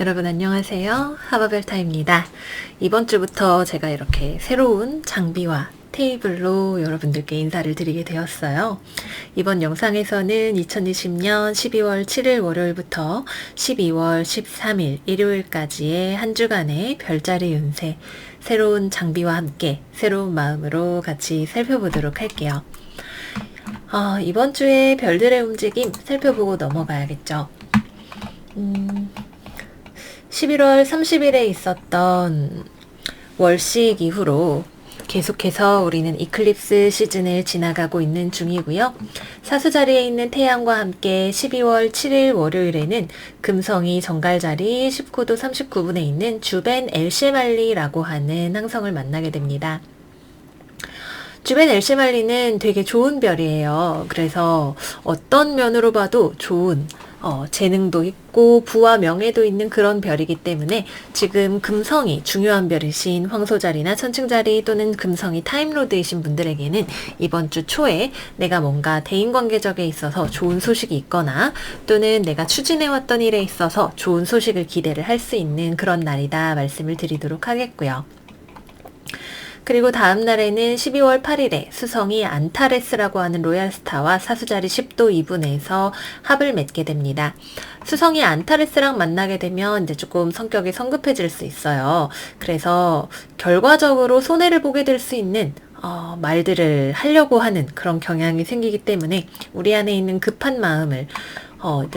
여러분 안녕하세요. 하바벨타입니다. 이번 주부터 제가 이렇게 새로운 장비와 테이블로 여러분들께 인사를 드리게 되었어요. 이번 영상에서는 2020년 12월 7일 월요일부터 12월 13일 일요일까지의 한 주간의 별자리 운세, 새로운 장비와 함께 새로운 마음으로 같이 살펴보도록 할게요. 이번 주에 별들의 움직임 살펴보고 넘어가야겠죠. 11월 30일에 있었던 월식 이후로 계속해서 우리는 이클립스 시즌을 지나가고 있는 중이고요. 사수자리에 있는 태양과 함께 12월 7일 월요일에는 금성이 정갈자리 19도 39분에 있는 주벤 엘시말리라고 하는 항성을 만나게 됩니다. 주벤 엘시말리는 되게 좋은 별이에요. 그래서 어떤 면으로 봐도 좋은 재능도 있고 부와 명예도 있는 그런 별이기 때문에 지금 금성이 중요한 별이신 황소자리나 천칭자리 또는 금성이 타임로드이신 분들에게는 이번 주 초에 내가 뭔가 대인관계적에 있어서 좋은 소식이 있거나 또는 내가 추진해왔던 일에 있어서 좋은 소식을 기대를 할 수 있는 그런 날이다 말씀을 드리도록 하겠고요. 그리고 다음 날에는 12월 8일에 수성이 안타레스라고 하는 로얄스타와 사수자리 10도 2분에서 합을 맺게 됩니다. 수성이 안타레스랑 만나게 되면 이제 조금 성격이 성급해질 수 있어요. 그래서 결과적으로 손해를 보게 될 수 있는 말들을 하려고 하는 그런 경향이 생기기 때문에 우리 안에 있는 급한 마음을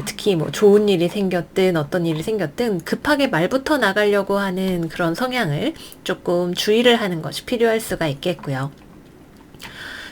특히 뭐 좋은 일이 생겼든 어떤 일이 생겼든 급하게 말부터 나가려고 하는 그런 성향을 조금 주의를 하는 것이 필요할 수가 있겠고요.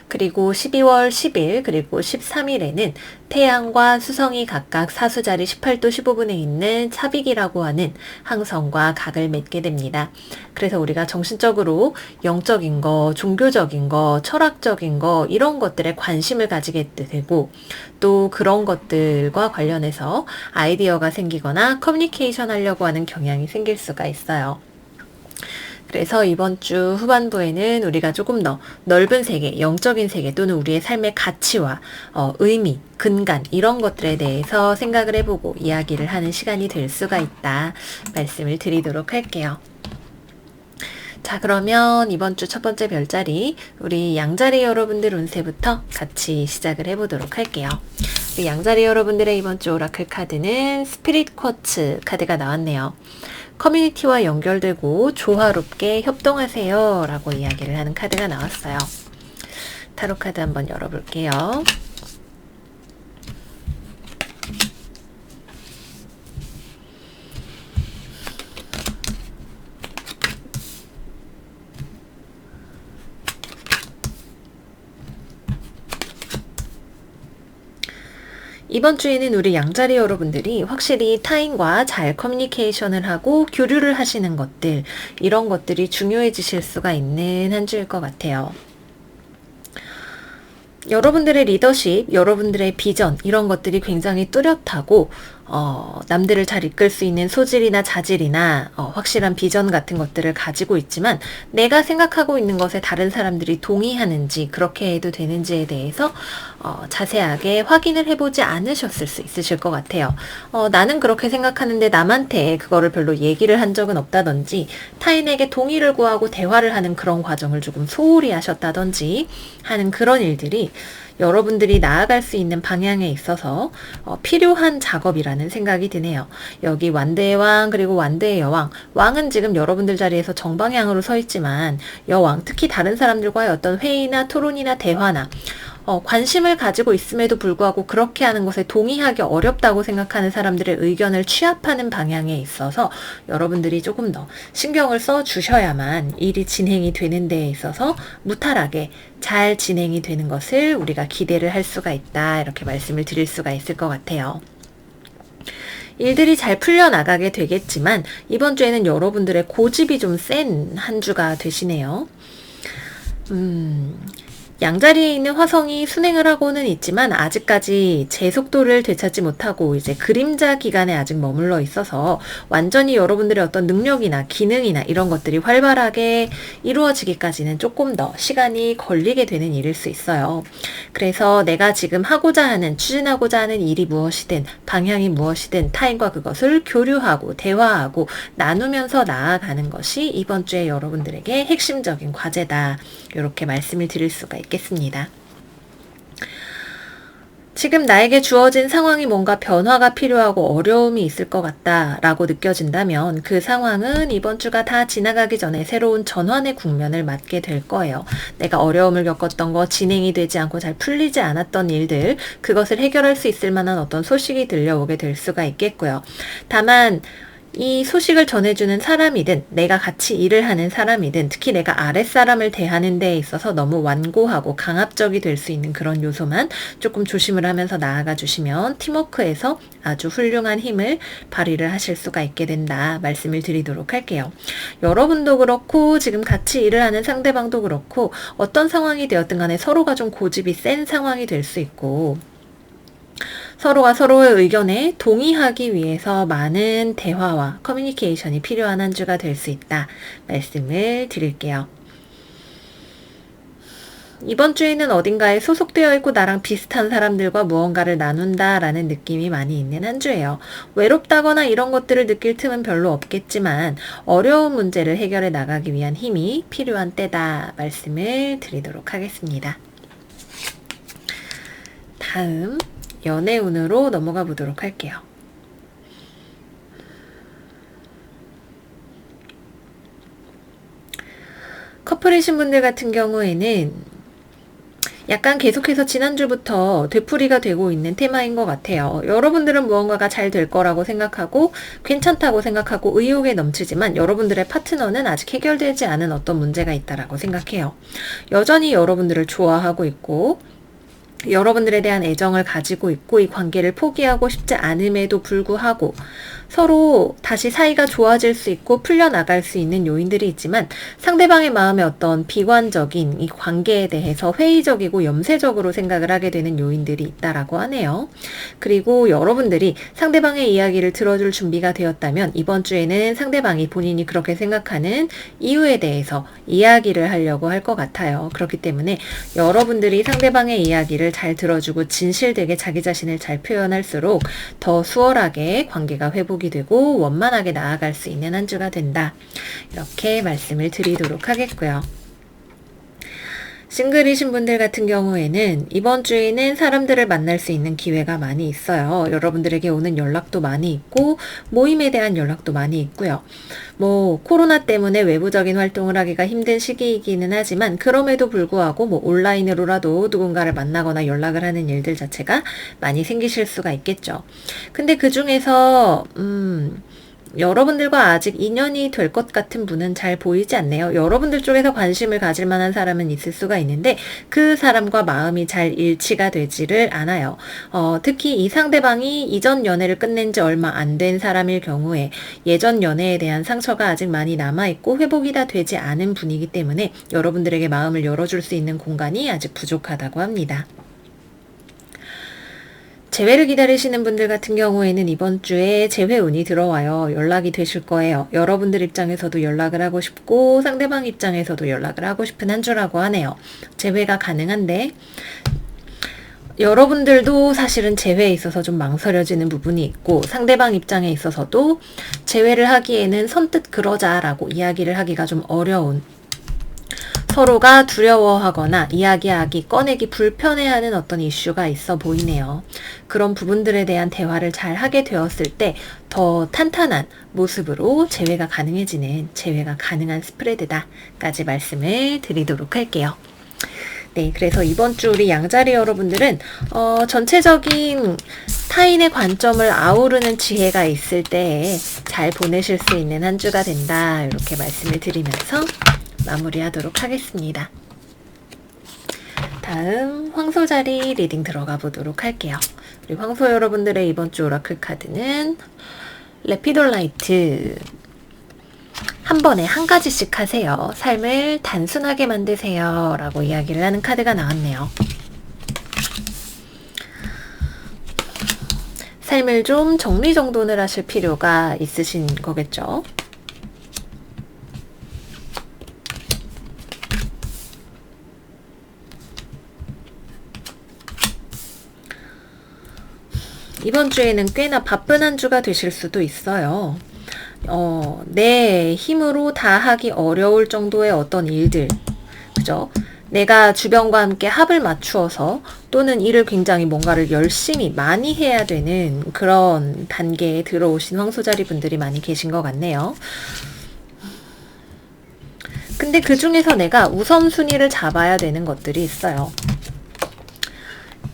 그리고 12월 10일 그리고 13일에는 태양과 수성이 각각 사수자리 18도 15분에 있는 차빅이라고 하는 항성과 각을 맺게 됩니다. 그래서 우리가 정신적으로 영적인 거, 종교적인 거, 철학적인 거 이런 것들에 관심을 가지게 되고 또 그런 것들과 관련해서 아이디어가 생기거나 커뮤니케이션 하려고 하는 경향이 생길 수가 있어요. 그래서 이번 주 후반부에는 우리가 조금 더 넓은 세계, 영적인 세계 또는 우리의 삶의 가치와 의미, 근간 이런 것들에 대해서 생각을 해보고 이야기를 하는 시간이 될 수가 있다 말씀을 드리도록 할게요. 자, 그러면 이번 주 첫 번째 별자리 우리 양자리 여러분들 운세부터 같이 시작을 해보도록 할게요. 우리 양자리 여러분들의 이번 주 오라클 카드는 스피릿 쿼츠 카드가 나왔네요. 커뮤니티와 연결되고 조화롭게 협동하세요 라고 이야기를 하는 카드가 나왔어요. 타로 카드 한번 열어볼게요. 이번 주에는 우리 양자리 여러분들이 확실히 타인과 잘 커뮤니케이션을 하고 교류를 하시는 것들, 이런 것들이 중요해지실 수가 있는 한 주일 것 같아요. 여러분들의 리더십, 여러분들의 비전 이런 것들이 굉장히 뚜렷하고 남들을 잘 이끌 수 있는 소질이나 자질이나 확실한 비전 같은 것들을 가지고 있지만 내가 생각하고 있는 것에 다른 사람들이 동의하는지 그렇게 해도 되는지에 대해서 자세하게 확인을 해보지 않으셨을 수 있으실 것 같아요. 나는 그렇게 생각하는데 남한테 그거를 별로 얘기를 한 적은 없다든지 타인에게 동의를 구하고 대화를 하는 그런 과정을 조금 소홀히 하셨다든지 하는 그런 일들이 여러분들이 나아갈 수 있는 방향에 있어서 필요한 작업이라는 생각이 드네요. 여기 완대의 왕 그리고 완대의 여왕, 왕은 지금 여러분들 자리에서 정방향으로 서 있지만 여왕, 특히 다른 사람들과의 어떤 회의나 토론이나 대화나 관심을 가지고 있음에도 불구하고 그렇게 하는 것에 동의하기 어렵다고 생각하는 사람들의 의견을 취합하는 방향에 있어서 여러분들이 조금 더 신경을 써 주셔야만 일이 진행이 되는 데에 있어서 무탈하게 잘 진행이 되는 것을 우리가 기대를 할 수가 있다 이렇게 말씀을 드릴 수가 있을 것 같아요. 일들이 잘 풀려나가게 되겠지만 이번 주에는 여러분들의 고집이 좀 센 한 주가 되시네요. 양자리에 있는 화성이 순행을 하고는 있지만 아직까지 제 속도를 되찾지 못하고 이제 그림자 기간에 아직 머물러 있어서 완전히 여러분들의 어떤 능력이나 기능이나 이런 것들이 활발하게 이루어지기까지는 조금 더 시간이 걸리게 되는 일일 수 있어요. 그래서 내가 지금 하고자 하는, 추진하고자 하는 일이 무엇이든, 방향이 무엇이든 타인과 그것을 교류하고 대화하고 나누면서 나아가는 것이 이번 주에 여러분들에게 핵심적인 과제다. 이렇게 말씀을 드릴 수가 있겠습니다. 지금 나에게 주어진 상황이 뭔가 변화가 필요하고 어려움이 있을 것 같다라고 느껴진다면 그 상황은 이번 주가 다 지나가기 전에 새로운 전환의 국면을 맞게 될 거예요. 내가 어려움을 겪었던 거, 진행이 되지 않고 잘 풀리지 않았던 일들, 그것을 해결할 수 있을 만한 어떤 소식이 들려오게 될 수가 있겠고요. 다만 이 소식을 전해주는 사람이든 내가 같이 일을 하는 사람이든 특히 내가 아랫사람을 대하는 데에 있어서 너무 완고하고 강압적이 될 수 있는 그런 요소만 조금 조심을 하면서 나아가 주시면 팀워크에서 아주 훌륭한 힘을 발휘를 하실 수가 있게 된다 말씀을 드리도록 할게요. 여러분도 그렇고 지금 같이 일을 하는 상대방도 그렇고 어떤 상황이 되었든 간에 서로가 좀 고집이 센 상황이 될 수 있고 서로가 서로의 의견에 동의하기 위해서 많은 대화와 커뮤니케이션이 필요한 한 주가 될 수 있다 말씀을 드릴게요. 이번 주에는 어딘가에 소속되어 있고 나랑 비슷한 사람들과 무언가를 나눈다라는 느낌이 많이 있는 한 주예요. 외롭다거나 이런 것들을 느낄 틈은 별로 없겠지만 어려운 문제를 해결해 나가기 위한 힘이 필요한 때다 말씀을 드리도록 하겠습니다. 다음 연애운으로 넘어가 보도록 할게요. 커플이신 분들 같은 경우에는 약간 계속해서 지난주부터 되풀이가 되고 있는 테마인 것 같아요. 여러분들은 무언가가 잘 될 거라고 생각하고 괜찮다고 생각하고 의욕에 넘치지만 여러분들의 파트너는 아직 해결되지 않은 어떤 문제가 있다라고 생각해요. 여전히 여러분들을 좋아하고 있고 여러분들에 대한 애정을 가지고 있고 이 관계를 포기하고 싶지 않음에도 불구하고 서로 다시 사이가 좋아질 수 있고 풀려나갈 수 있는 요인들이 있지만 상대방의 마음에 어떤 비관적인 이 관계에 대해서 회의적이고 염세적으로 생각을 하게 되는 요인들이 있다라고 하네요. 그리고 여러분들이 상대방의 이야기를 들어줄 준비가 되었다면 이번 주에는 상대방이 본인이 그렇게 생각하는 이유에 대해서 이야기를 하려고 할 것 같아요. 그렇기 때문에 여러분들이 상대방의 이야기를 잘 들어주고 진실되게 자기 자신을 잘 표현할수록 더 수월하게 관계가 회복이 되고 원만하게 나아갈 수 있는 한 주가 된다. 이렇게 말씀을 드리도록 하겠고요. 싱글이신 분들 같은 경우에는 이번 주에는 사람들을 만날 수 있는 기회가 많이 있어요. 여러분들에게 오는 연락도 많이 있고 모임에 대한 연락도 많이 있고요. 코로나 때문에 외부적인 활동을 하기가 힘든 시기이기는 하지만 그럼에도 불구하고 온라인으로라도 누군가를 만나거나 연락을 하는 일들 자체가 많이 생기실 수가 있겠죠. 근데 그 중에서 여러분들과 아직 인연이 될 것 같은 분은 잘 보이지 않네요. 여러분들 쪽에서 관심을 가질 만한 사람은 있을 수가 있는데 그 사람과 마음이 잘 일치가 되지를 않아요. 특히 이 상대방이 이전 연애를 끝낸 지 얼마 안 된 사람일 경우에 예전 연애에 대한 상처가 아직 많이 남아있고 회복이 다 되지 않은 분이기 때문에 여러분들에게 마음을 열어줄 수 있는 공간이 아직 부족하다고 합니다. 재회를 기다리시는 분들 같은 경우에는 이번 주에 재회운이 들어와요. 연락이 되실 거예요. 여러분들 입장에서도 연락을 하고 싶고 상대방 입장에서도 연락을 하고 싶은 한 주라고 하네요. 재회가 가능한데 여러분들도 사실은 재회에 있어서 좀 망설여지는 부분이 있고 상대방 입장에 있어서도 재회를 하기에는 선뜻 그러자라고 이야기를 하기가 좀 어려운 서로가 두려워하거나 이야기하기, 꺼내기 불편해하는 어떤 이슈가 있어 보이네요. 그런 부분들에 대한 대화를 잘 하게 되었을 때 더 탄탄한 모습으로 재회가 가능해지는 재회가 가능한 스프레드다까지 말씀을 드리도록 할게요. 네, 그래서 이번 주 우리 양자리 여러분들은 전체적인 타인의 관점을 아우르는 지혜가 있을 때 잘 보내실 수 있는 한 주가 된다. 이렇게 말씀을 드리면서 마무리하도록 하겠습니다. 다음 황소자리 리딩 들어가 보도록 할게요. 우리 황소 여러분들의 이번 주 오라클 카드는 레피돌라이트. 한 번에 한 가지씩 하세요. 삶을 단순하게 만드세요. 라고 이야기를 하는 카드가 나왔네요. 삶을 좀 정리정돈을 하실 필요가 있으신 거겠죠. 이번 주에는 꽤나 바쁜 한 주가 되실 수도 있어요. 내 힘으로 다 하기 어려울 정도의 어떤 일들, 그죠? 내가 주변과 함께 합을 맞추어서 또는 일을 굉장히 뭔가를 열심히 많이 해야 되는 그런 단계에 들어오신 황소자리 분들이 많이 계신 것 같네요. 근데 그 중에서 내가 우선순위를 잡아야 되는 것들이 있어요.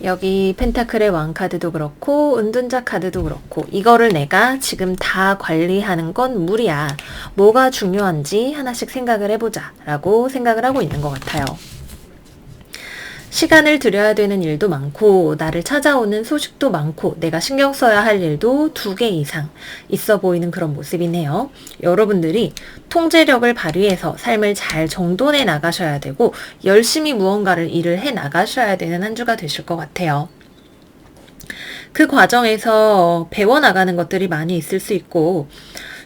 여기 펜타클의 왕 카드도 그렇고 은둔자 카드도 그렇고 이거를 내가 지금 다 관리하는 건 무리야. 뭐가 중요한지 하나씩 생각을 해보자 라고 생각을 하고 있는 것 같아요. 시간을 들여야 되는 일도 많고 나를 찾아오는 소식도 많고 내가 신경 써야 할 일도 2개 이상 있어 보이는 그런 모습이네요. 여러분들이 통제력을 발휘해서 삶을 잘 정돈해 나가셔야 되고 열심히 무언가를 일을 해 나가셔야 되는 한 주가 되실 것 같아요. 그 과정에서 배워나가는 것들이 많이 있을 수 있고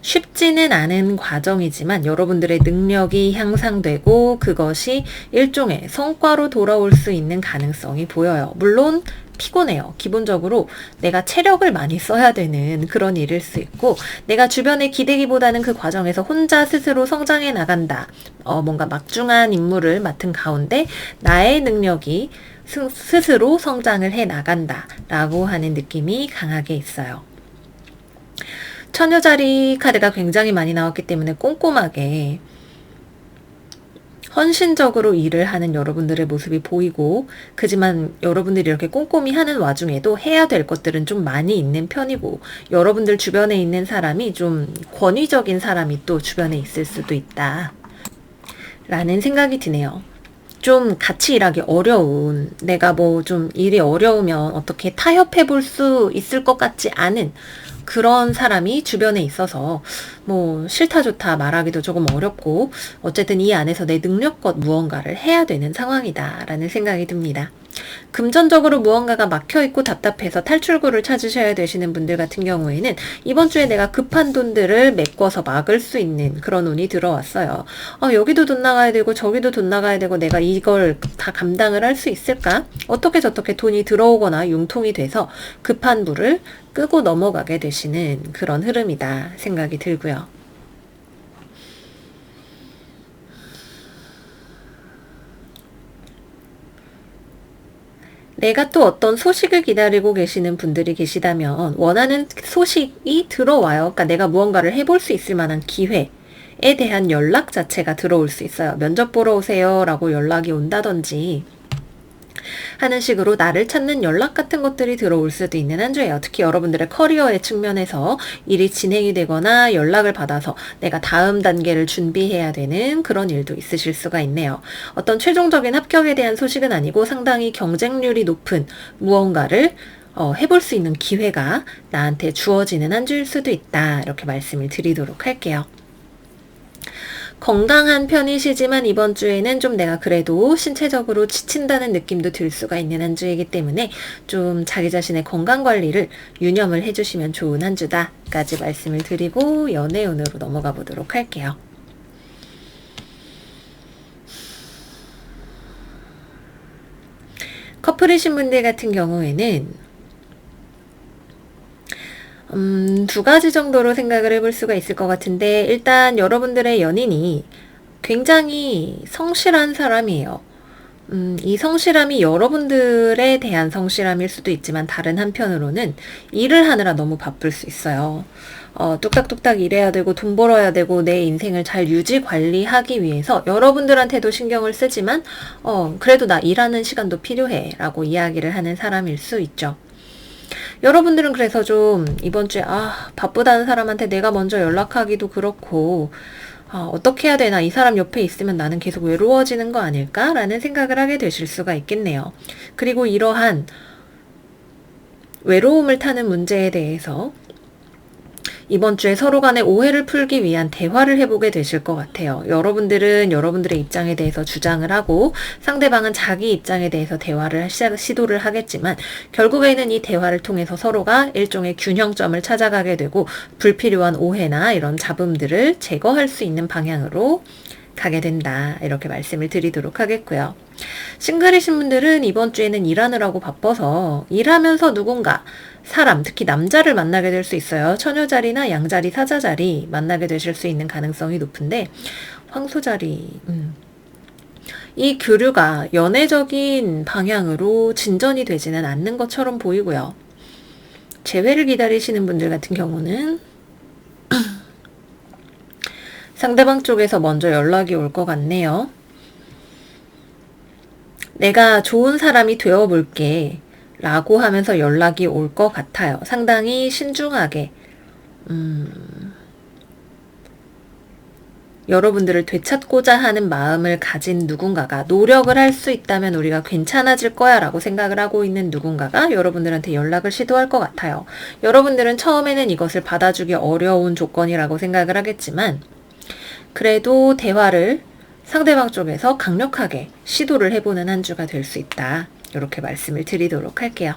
쉽지는 않은 과정이지만 여러분들의 능력이 향상되고 그것이 일종의 성과로 돌아올 수 있는 가능성이 보여요. 물론 피곤해요. 기본적으로 내가 체력을 많이 써야 되는 그런 일일 수 있고 내가 주변에 기대기보다는 그 과정에서 혼자 스스로 성장해 나간다. 뭔가 막중한 임무를 맡은 가운데 나의 능력이 스스로 성장을 해 나간다 라고 하는 느낌이 강하게 있어요. 처녀자리 카드가 굉장히 많이 나왔기 때문에 꼼꼼하게 헌신적으로 일을 하는 여러분들의 모습이 보이고 그지만 여러분들이 이렇게 꼼꼼히 하는 와중에도 해야 될 것들은 좀 많이 있는 편이고 여러분들 주변에 있는 사람이 좀 권위적인 사람이 또 주변에 있을 수도 있다 라는 생각이 드네요. 좀 같이 일하기 어려운 내가 뭐 좀 일이 어려우면 어떻게 타협해 볼 수 있을 것 같지 않은 그런 사람이 주변에 있어서 뭐 싫다 좋다 말하기도 조금 어렵고 어쨌든 이 안에서 내 능력껏 무언가를 해야 되는 상황이다 라는 생각이 듭니다. 금전적으로 무언가가 막혀있고 답답해서 탈출구를 찾으셔야 되시는 분들 같은 경우에는 이번 주에 내가 급한 돈들을 메꿔서 막을 수 있는 그런 운이 들어왔어요. 여기도 돈 나가야 되고 저기도 돈 나가야 되고 내가 이걸 다 감당을 할 수 있을까? 어떻게 저렇게 돈이 들어오거나 융통이 돼서 급한 불을 끄고 넘어가게 되시는 그런 흐름이다 생각이 들고요. 내가 또 어떤 소식을 기다리고 계시는 분들이 계시다면 원하는 소식이 들어와요. 그러니까 내가 무언가를 해볼 수 있을 만한 기회에 대한 연락 자체가 들어올 수 있어요. 면접 보러 오세요 라고 연락이 온다든지 하는 식으로 나를 찾는 연락 같은 것들이 들어올 수도 있는 한 주예요. 특히 여러분들의 커리어의 측면에서 일이 진행이 되거나 연락을 받아서 내가 다음 단계를 준비해야 되는 그런 일도 있으실 수가 있네요. 어떤 최종적인 합격에 대한 소식은 아니고 상당히 경쟁률이 높은 무언가를 해볼 수 있는 기회가 나한테 주어지는 한 주일 수도 있다. 이렇게 말씀을 드리도록 할게요. 건강한 편이시지만 이번 주에는 좀 내가 그래도 신체적으로 지친다는 느낌도 들 수가 있는 한 주이기 때문에 좀 자기 자신의 건강관리를 유념을 해주시면 좋은 한 주다까지 말씀을 드리고 연애운으로 넘어가 보도록 할게요. 커플이신 분들 같은 경우에는 2가지 정도로 생각을 해볼 수가 있을 것 같은데 일단 여러분들의 연인이 굉장히 성실한 사람이에요. 이 성실함이 여러분들에 대한 성실함일 수도 있지만 다른 한편으로는 일을 하느라 너무 바쁠 수 있어요. 뚝딱뚝딱 일해야 되고 돈 벌어야 되고 내 인생을 잘 유지 관리하기 위해서 여러분들한테도 신경을 쓰지만 그래도 나 일하는 시간도 필요해 라고 이야기를 하는 사람일 수 있죠. 여러분들은 그래서 좀 이번 주에 바쁘다는 사람한테 내가 먼저 연락하기도 그렇고 어떻게 해야 되나 이 사람 옆에 있으면 나는 계속 외로워지는 거 아닐까? 라는 생각을 하게 되실 수가 있겠네요. 그리고 이러한 외로움을 타는 문제에 대해서 이번 주에 서로 간의 오해를 풀기 위한 대화를 해보게 되실 것 같아요. 여러분들은 여러분들의 입장에 대해서 주장을 하고 상대방은 자기 입장에 대해서 대화를 시도를 하겠지만 결국에는 이 대화를 통해서 서로가 일종의 균형점을 찾아가게 되고 불필요한 오해나 이런 잡음들을 제거할 수 있는 방향으로 가게 된다. 이렇게 말씀을 드리도록 하겠고요. 싱글이신 분들은 이번 주에는 일하느라고 바빠서 일하면서 누군가 사람, 특히 남자를 만나게 될 수 있어요. 처녀자리나 양자리, 사자자리 만나게 되실 수 있는 가능성이 높은데 황소자리, 이 교류가 연애적인 방향으로 진전이 되지는 않는 것처럼 보이고요. 재회를 기다리시는 분들 같은 경우는 상대방 쪽에서 먼저 연락이 올 것 같네요. 내가 좋은 사람이 되어볼게 라고 하면서 연락이 올 것 같아요. 상당히 신중하게 여러분들을 되찾고자 하는 마음을 가진 누군가가, 노력을 할 수 있다면 우리가 괜찮아질 거야 라고 생각을 하고 있는 누군가가 여러분들한테 연락을 시도할 것 같아요. 여러분들은 처음에는 이것을 받아주기 어려운 조건이라고 생각을 하겠지만 그래도 대화를 상대방 쪽에서 강력하게 시도를 해보는 한 주가 될 수 있다. 이렇게 말씀을 드리도록 할게요.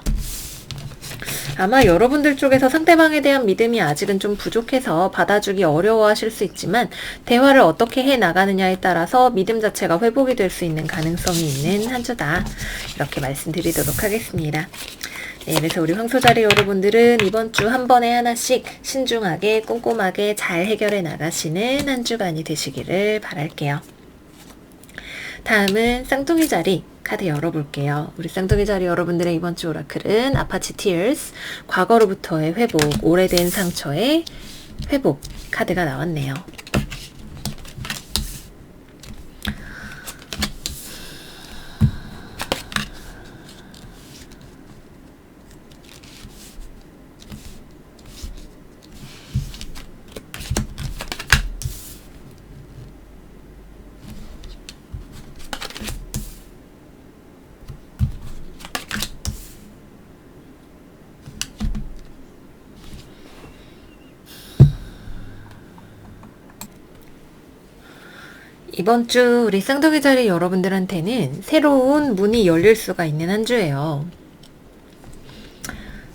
아마 여러분들 쪽에서 상대방에 대한 믿음이 아직은 좀 부족해서 받아주기 어려워하실 수 있지만 대화를 어떻게 해나가느냐에 따라서 믿음 자체가 회복이 될 수 있는 가능성이 있는 한 주다. 이렇게 말씀드리도록 하겠습니다. 네, 그래서 우리 황소자리 여러분들은 이번 주 한 번에 하나씩 신중하게 꼼꼼하게 잘 해결해 나가시는 한 주간이 되시기를 바랄게요. 다음은 쌍둥이 자리 카드 열어볼게요. 우리 쌍둥이 자리 여러분들의 이번 주 오라클은 아파치 티어스, 과거로부터의 회복, 오래된 상처의 회복 카드가 나왔네요. 이번 주 우리 쌍둥이 자리 여러분들한테는 새로운 문이 열릴 수가 있는 한 주예요.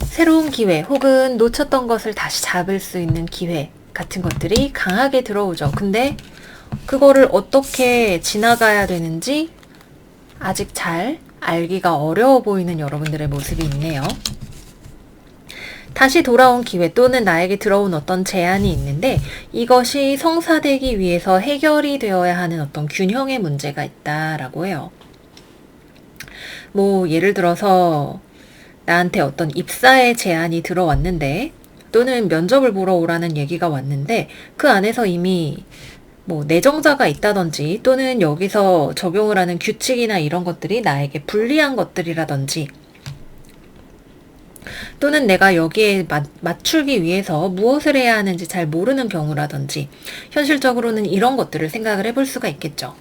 새로운 기회 혹은 놓쳤던 것을 다시 잡을 수 있는 기회 같은 것들이 강하게 들어오죠. 근데 그거를 어떻게 지나가야 되는지 아직 잘 알기가 어려워 보이는 여러분들의 모습이 있네요. 다시 돌아온 기회 또는 나에게 들어온 어떤 제안이 있는데 이것이 성사되기 위해서 해결이 되어야 하는 어떤 균형의 문제가 있다라고 해요. 뭐 예를 들어서 나한테 어떤 입사의 제안이 들어왔는데 또는 면접을 보러 오라는 얘기가 왔는데 그 안에서 이미 뭐 내정자가 있다든지 또는 여기서 적용을 하는 규칙이나 이런 것들이 나에게 불리한 것들이라든지 또는 내가 여기에 맞추기 위해서 무엇을 해야 하는지 잘 모르는 경우라든지 현실적으로는 이런 것들을 생각을 해볼 수가 있겠죠.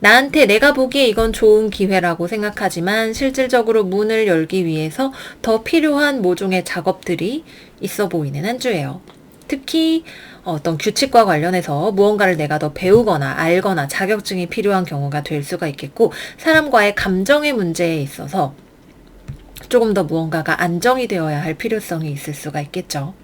나한테 내가 보기에 이건 좋은 기회라고 생각하지만 실질적으로 문을 열기 위해서 더 필요한 모종의 작업들이 있어 보이는 한 주예요. 특히 어떤 규칙과 관련해서 무언가를 내가 더 배우거나 알거나 자격증이 필요한 경우가 될 수가 있겠고 사람과의 감정의 문제에 있어서 조금 더 무언가가 안정이 되어야 할 필요성이 있을 수가 있겠죠.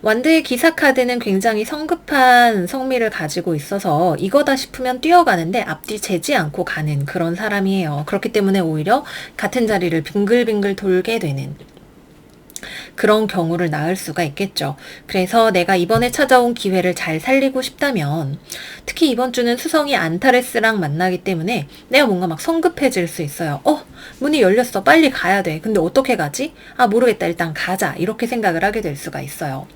완드의 기사 카드는 굉장히 성급한 성미를 가지고 있어서 이거다 싶으면 뛰어가는데 앞뒤 재지 않고 가는 그런 사람이에요. 그렇기 때문에 오히려 같은 자리를 빙글빙글 돌게 되는 그런 경우를 낳을 수가 있겠죠. 그래서 내가 이번에 찾아온 기회를 잘 살리고 싶다면 특히 이번 주는 수성이 안타레스랑 만나기 때문에 내가 뭔가 막 성급해질 수 있어요. 문이 열렸어. 빨리 가야 돼. 근데 어떻게 가지? 모르겠다. 일단 가자. 이렇게 생각을 하게 될 수가 있어요.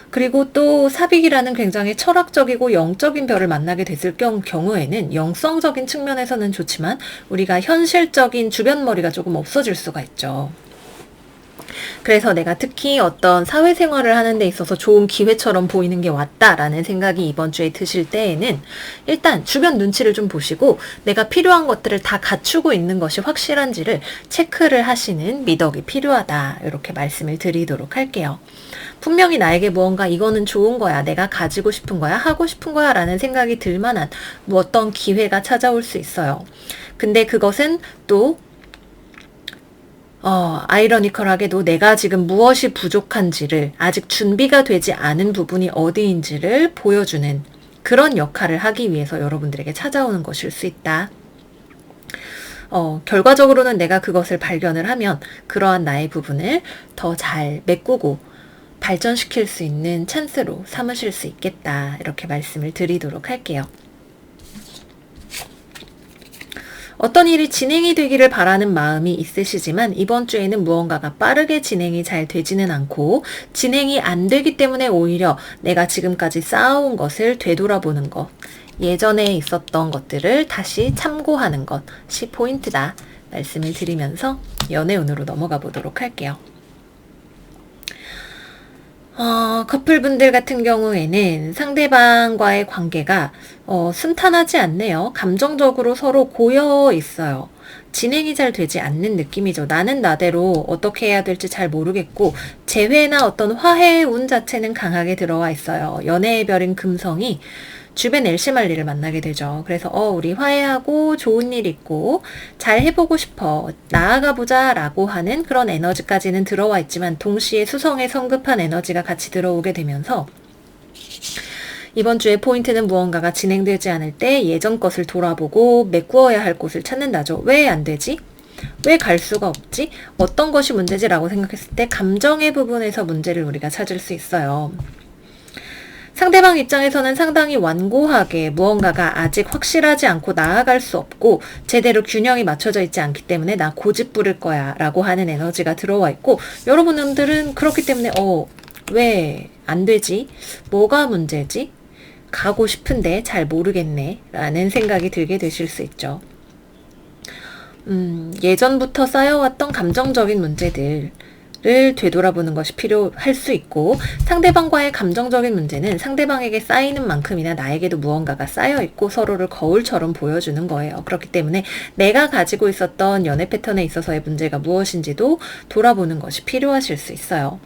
그리고 또 사빅이라는 굉장히 철학적이고 영적인 별을 만나게 됐을 경우에는 영성적인 측면에서는 좋지만 우리가 현실적인 주변머리가 조금 없어질 수가 있죠. 그래서 내가 특히 어떤 사회생활을 하는 데 있어서 좋은 기회처럼 보이는 게 왔다라는 생각이 이번 주에 드실 때에는 일단 주변 눈치를 좀 보시고 내가 필요한 것들을 다 갖추고 있는 것이 확실한지를 체크를 하시는 미덕이 필요하다. 이렇게 말씀을 드리도록 할게요. 분명히 나에게 무언가 이거는 좋은 거야, 내가 가지고 싶은 거야, 하고 싶은 거야 라는 생각이 들 만한 어떤 기회가 찾아올 수 있어요. 근데 그것은 또 아이러니컬하게도 내가 지금 무엇이 부족한지를, 아직 준비가 되지 않은 부분이 어디인지를 보여주는 그런 역할을 하기 위해서 여러분들에게 찾아오는 것일 수 있다. 결과적으로는 내가 그것을 발견을 하면 그러한 나의 부분을 더 잘 메꾸고 발전시킬 수 있는 찬스로 삼으실 수 있겠다. 이렇게 말씀을 드리도록 할게요. 어떤 일이 진행이 되기를 바라는 마음이 있으시지만 이번 주에는 무언가가 빠르게 진행이 잘 되지는 않고 진행이 안 되기 때문에 오히려 내가 지금까지 쌓아온 것을 되돌아보는 것, 예전에 있었던 것들을 다시 참고하는 것이 포인트다 말씀을 드리면서 연애운으로 넘어가 보도록 할게요. 커플분들 같은 경우에는 상대방과의 관계가 순탄하지 않네요. 감정적으로 서로 고여 있어요. 진행이 잘 되지 않는 느낌이죠. 나는 나대로 어떻게 해야 될지 잘 모르겠고 재회나 어떤 화해의 운 자체는 강하게 들어와 있어요. 연애의 별인 금성이 주변 엘시말리를 만나게 되죠. 그래서 우리 화해하고 좋은 일 있고 잘 해보고 싶어, 나아가보자 라고 하는 그런 에너지까지는 들어와 있지만 동시에 수성의 성급한 에너지가 같이 들어오게 되면서 이번 주의 포인트는 무언가가 진행되지 않을 때 예전 것을 돌아보고 메꾸어야 할 곳을 찾는다죠. 왜 안 되지? 왜 갈 수가 없지? 어떤 것이 문제지라고 생각했을 때 감정의 부분에서 문제를 우리가 찾을 수 있어요. 상대방 입장에서는 상당히 완고하게 무언가가 아직 확실하지 않고 나아갈 수 없고 제대로 균형이 맞춰져 있지 않기 때문에 나 고집 부릴 거야 라고 하는 에너지가 들어와 있고 여러분들은 그렇기 때문에 왜 안 되지? 뭐가 문제지? 가고 싶은데 잘 모르겠네 라는 생각이 들게 되실 수 있죠. 예전부터 쌓여왔던 감정적인 문제들 를 되돌아보는 것이 필요할 수 있고 상대방과의 감정적인 문제는 상대방에게 쌓이는 만큼이나 나에게도 무언가가 쌓여있고 서로를 거울처럼 보여주는 거예요. 그렇기 때문에 내가 가지고 있었던 연애 패턴에 있어서의 문제가 무엇인지도 돌아보는 것이 필요하실 수 있어요.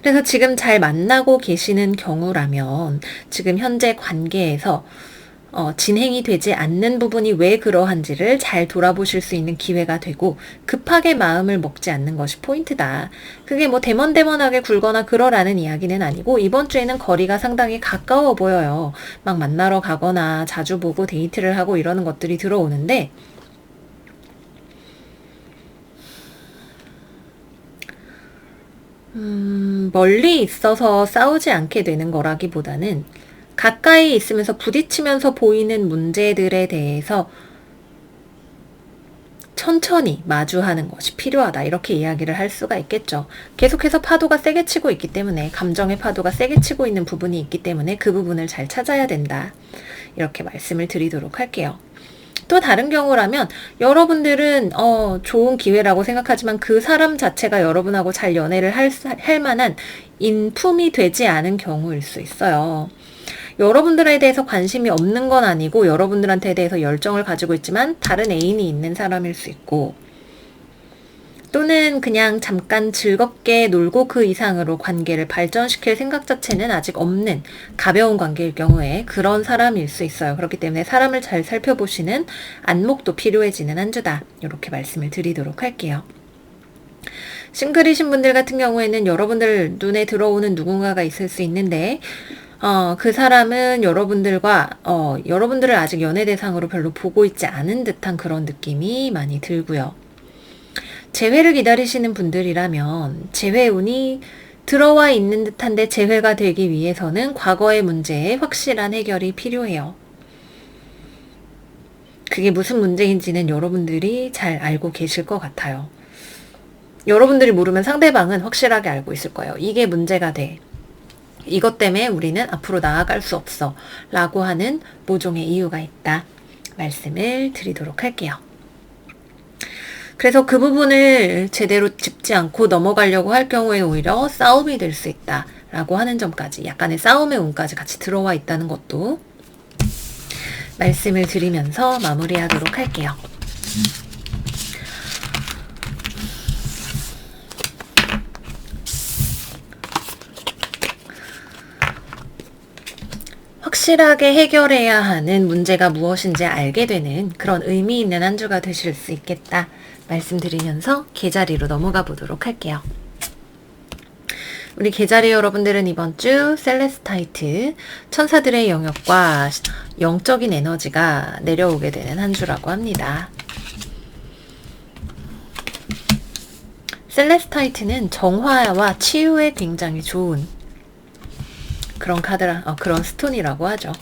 그래서 지금 잘 만나고 계시는 경우라면 지금 현재 관계에서 진행이 되지 않는 부분이 왜 그러한지를 잘 돌아보실 수 있는 기회가 되고 급하게 마음을 먹지 않는 것이 포인트다. 그게 뭐 대먼대먼하게 굴거나 그러라는 이야기는 아니고 이번 주에는 거리가 상당히 가까워 보여요. 막 만나러 가거나 자주 보고 데이트를 하고 이러는 것들이 들어오는데 멀리 있어서 싸우지 않게 되는 거라기보다는 가까이 있으면서 부딪히면서 보이는 문제들에 대해서 천천히 마주하는 것이 필요하다. 이렇게 이야기를 할 수가 있겠죠. 계속해서 파도가 세게 치고 있기 때문에 감정의 파도가 세게 치고 있는 부분이 있기 때문에 그 부분을 잘 찾아야 된다. 이렇게 말씀을 드리도록 할게요. 또 다른 경우라면 여러분들은 좋은 기회라고 생각하지만 그 사람 자체가 여러분하고 잘 연애를 할 만한 인품이 되지 않은 경우일 수 있어요. 여러분들에 대해서 관심이 없는 건 아니고 여러분들한테 대해서 열정을 가지고 있지만 다른 애인이 있는 사람일 수 있고 또는 그냥 잠깐 즐겁게 놀고 그 이상으로 관계를 발전시킬 생각 자체는 아직 없는 가벼운 관계일 경우에 그런 사람일 수 있어요. 그렇기 때문에 사람을 잘 살펴보시는 안목도 필요해지는 한 주다. 이렇게 말씀을 드리도록 할게요. 싱글이신 분들 같은 경우에는 여러분들 눈에 들어오는 누군가가 있을 수 있는데 그 사람은 여러분들을 아직 연애 대상으로 별로 보고 있지 않은 듯한 그런 느낌이 많이 들고요. 재회를 기다리시는 분들이라면 재회운이 들어와 있는 듯한데 재회가 되기 위해서는 과거의 문제에 확실한 해결이 필요해요. 그게 무슨 문제인지는 여러분들이 잘 알고 계실 것 같아요. 여러분들이 모르면 상대방은 확실하게 알고 있을 거예요. 이게 문제가 돼. 이것 때문에 우리는 앞으로 나아갈 수 없어 라고 하는 모종의 이유가 있다 말씀을 드리도록 할게요. 그래서 그 부분을 제대로 짚지 않고 넘어가려고 할 경우에 오히려 싸움이 될 수 있다 라고 하는 점까지, 약간의 싸움의 운까지 같이 들어와 있다는 것도 말씀을 드리면서 마무리하도록 할게요. 확실하게 해결해야 하는 문제가 무엇인지 알게 되는 그런 의미 있는 한 주가 되실 수 있겠다 말씀드리면서 개자리로 넘어가 보도록 할게요. 우리 개자리 여러분들은 이번 주 셀레스타이트, 천사들의 영역과 영적인 에너지가 내려오게 되는 한 주라고 합니다. 셀레스타이트는 정화와 치유에 굉장히 좋은 그런 그런 스톤이라고 하죠.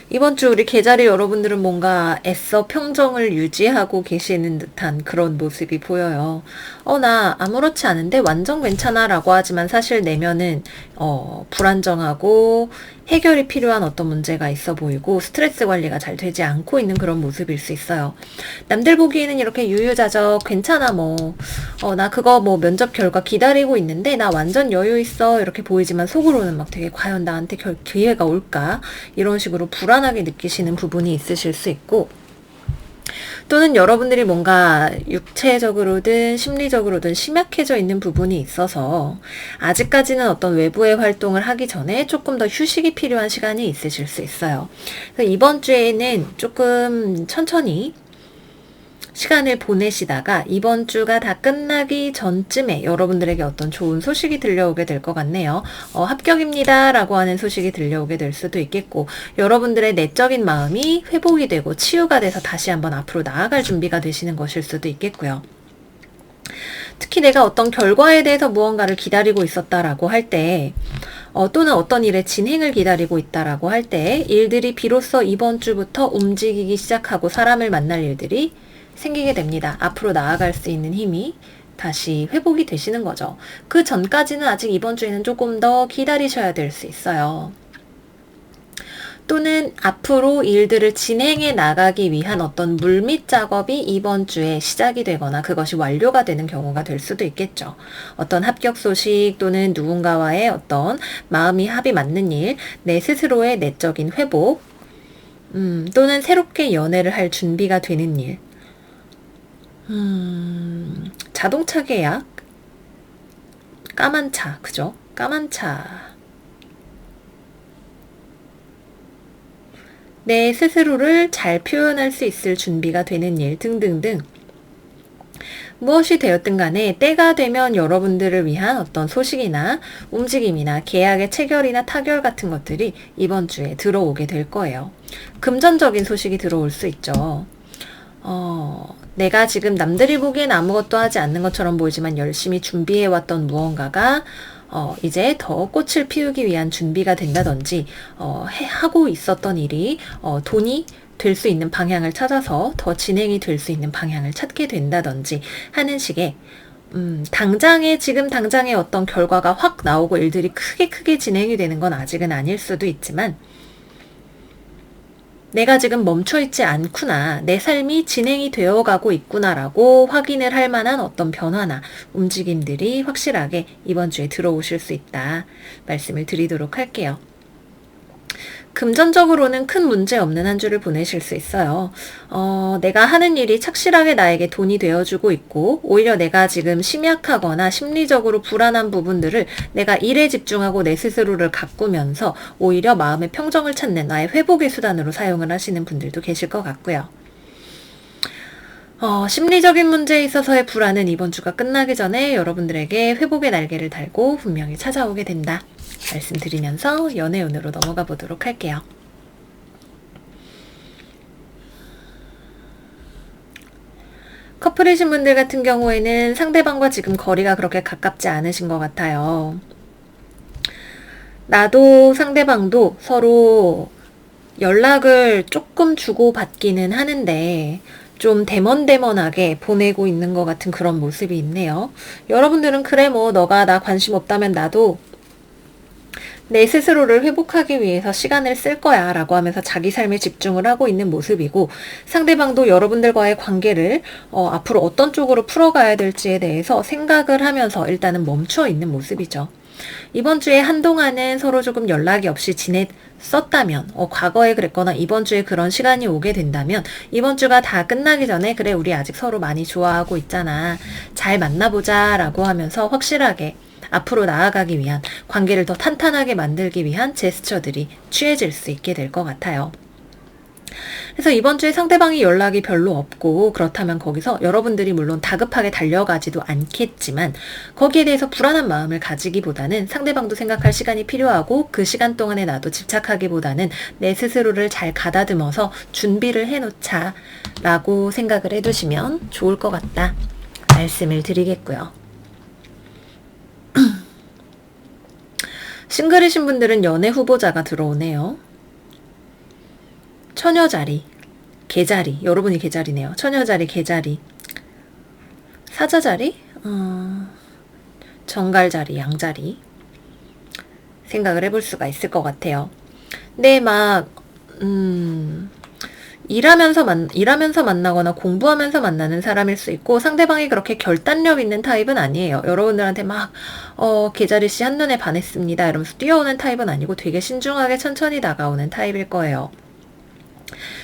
이번 주 우리 개자리 여러분들은 뭔가 애써 평정을 유지하고 계시는 듯한 그런 모습이 보여요. 나 아무렇지 않은데 완전 괜찮아 라고 하지만 사실 내면은 불안정하고 해결이 필요한 어떤 문제가 있어 보이고 스트레스 관리가 잘 되지 않고 있는 그런 모습일 수 있어요. 남들 보기에는 이렇게 유유자적 괜찮아 나 그거 면접 결과 기다리고 있는데 나 완전 여유 있어 이렇게 보이지만 속으로는 막 되게 과연 나한테 기회가 올까 이런 식으로 불안하게 느끼시는 부분이 있으실 수 있고, 또는 여러분들이 뭔가 육체적으로든 심리적으로든 심약해져 있는 부분이 있어서 아직까지는 어떤 외부의 활동을 하기 전에 조금 더 휴식이 필요한 시간이 있으실 수 있어요. 그래서 이번 주에는 조금 천천히 시간을 보내시다가 이번 주가 다 끝나기 전쯤에 여러분들에게 어떤 좋은 소식이 들려오게 될 것 같네요. 합격입니다 라고 하는 소식이 들려오게 될 수도 있겠고, 여러분들의 내적인 마음이 회복이 되고 치유가 돼서 다시 한번 앞으로 나아갈 준비가 되시는 것일 수도 있겠고요. 특히 내가 어떤 결과에 대해서 무언가를 기다리고 있었다라고 할 때, 또는 어떤 일의 진행을 기다리고 있다라고 할 때, 일들이 비로소 이번 주부터 움직이기 시작하고 사람을 만날 일들이 생기게 됩니다. 앞으로 나아갈 수 있는 힘이 다시 회복이 되시는 거죠. 그 전까지는 아직 이번 주에는 조금 더 기다리셔야 될 수 있어요. 또는 앞으로 일들을 진행해 나가기 위한 어떤 물밑 작업이 이번 주에 시작이 되거나 그것이 완료가 되는 경우가 될 수도 있겠죠. 어떤 합격 소식 또는 누군가와의 어떤 마음이 합이 맞는 일, 내 스스로의 내적인 회복, 또는 새롭게 연애를 할 준비가 되는 일, 자동차 계약, 까만 차, 그죠? 까만 차. 내 스스로를 잘 표현할 수 있을 준비가 되는 일 등등등. 무엇이 되었든 간에 때가 되면 여러분들을 위한 어떤 소식이나 움직임이나 계약의 체결이나 타결 같은 것들이 이번 주에 들어오게 될 거예요. 금전적인 소식이 들어올 수 있죠. 내가 지금 남들이 보기엔 아무것도 하지 않는 것처럼 보이지만 열심히 준비해왔던 무언가가 이제 더 꽃을 피우기 위한 준비가 된다든지, 하고 있었던 일이 돈이 될 수 있는 방향을 찾아서 더 진행이 될 수 있는 방향을 찾게 된다든지 하는 식의 지금 당장의 어떤 결과가 확 나오고 일들이 크게 진행이 되는 건 아직은 아닐 수도 있지만, 내가 지금 멈춰있지 않구나, 내 삶이 진행이 되어가고 있구나라고 확인을 할 만한 어떤 변화나 움직임들이 확실하게 이번 주에 들어오실 수 있다 말씀을 드리도록 할게요. 금전적으로는 큰 문제 없는 한 주를 보내실 수 있어요. 내가 하는 일이 착실하게 나에게 돈이 되어주고 있고, 오히려 내가 지금 심약하거나 심리적으로 불안한 부분들을 내가 일에 집중하고 내 스스로를 가꾸면서 오히려 마음의 평정을 찾는 나의 회복의 수단으로 사용을 하시는 분들도 계실 것 같고요. 심리적인 문제에 있어서의 불안은 이번 주가 끝나기 전에 여러분들에게 회복의 날개를 달고 분명히 찾아오게 된다 말씀드리면서 연애운으로 넘어가 보도록 할게요. 커플이신 분들 같은 경우에는 상대방과 지금 거리가 그렇게 가깝지 않으신 것 같아요. 나도 상대방도 서로 연락을 조금 주고받기는 하는데 좀 데먼데먼하게 보내고 있는 것 같은 그런 모습이 있네요. 여러분들은 그래 뭐 너가 나 관심 없다면 나도 내 스스로를 회복하기 위해서 시간을 쓸 거야 라고 하면서 자기 삶에 집중을 하고 있는 모습이고, 상대방도 여러분들과의 관계를 앞으로 어떤 쪽으로 풀어가야 될지에 대해서 생각을 하면서 일단은 멈춰 있는 모습이죠. 이번 주에 한동안은 서로 조금 연락이 없이 지냈었다면, 과거에 그랬거나 이번 주에 그런 시간이 오게 된다면, 이번 주가 다 끝나기 전에 그래 우리 아직 서로 많이 좋아하고 있잖아, 잘 만나보자 라고 하면서 확실하게 앞으로 나아가기 위한, 관계를 더 탄탄하게 만들기 위한 제스처들이 취해질 수 있게 될 것 같아요. 그래서 이번 주에 상대방이 연락이 별로 없고, 그렇다면 거기서 여러분들이 물론 다급하게 달려가지도 않겠지만 거기에 대해서 불안한 마음을 가지기보다는 상대방도 생각할 시간이 필요하고, 그 시간 동안에 나도 집착하기보다는 내 스스로를 잘 가다듬어서 준비를 해놓자 라고 생각을 해두시면 좋을 것 같다 말씀을 드리겠고요. 싱글이신 분들은 연애 후보자가 들어오네요. 처녀자리, 개자리, 여러분이 개자리네요. 처녀자리, 개자리, 사자자리, 정갈자리, 양자리 생각을 해볼 수가 있을 것 같아요. 근데 막 일하면서 만나거나 공부하면서 만나는 사람일 수 있고, 상대방이 그렇게 결단력 있는 타입은 아니에요. 여러분들한테 막 개자리씨 한눈에 반했습니다 이러면서 뛰어오는 타입은 아니고 되게 신중하게 천천히 다가오는 타입일 거예요.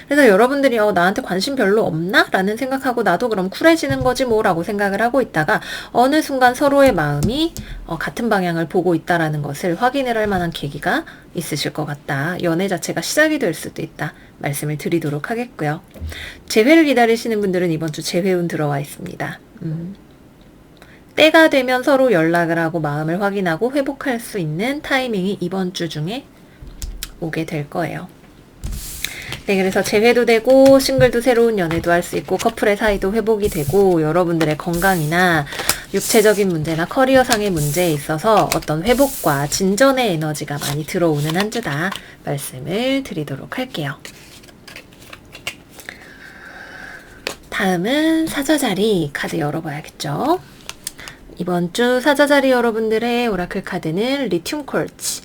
그래서 여러분들이 나한테 관심 별로 없나? 라는 생각하고 나도 그럼 쿨해지는 거지 뭐 라고 생각을 하고 있다가 어느 순간 서로의 마음이 같은 방향을 보고 있다라는 것을 확인을 할 만한 계기가 있으실 것 같다. 연애 자체가 시작이 될 수도 있다 말씀을 드리도록 하겠고요. 재회를 기다리시는 분들은 이번 주 재회운 들어와 있습니다. 때가 되면 서로 연락을 하고 마음을 확인하고 회복할 수 있는 타이밍이 이번 주 중에 오게 될 거예요. 네, 그래서 재회도 되고 싱글도 새로운 연애도 할 수 있고 커플의 사이도 회복이 되고, 여러분들의 건강이나 육체적인 문제나 커리어상의 문제에 있어서 어떤 회복과 진전의 에너지가 많이 들어오는 한 주다 말씀을 드리도록 할게요. 다음은 사자자리 카드 열어봐야겠죠. 이번 주 사자자리 여러분들의 오라클 카드는 리튬 콜츠,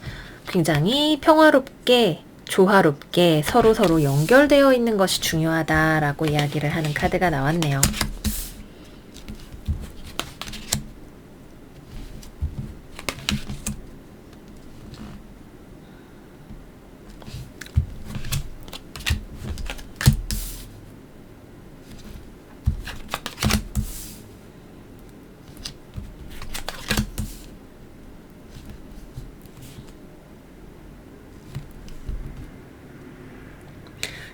굉장히 평화롭게 조화롭게 서로 연결되어 있는 것이 중요하다라고 이야기를 하는 카드가 나왔네요.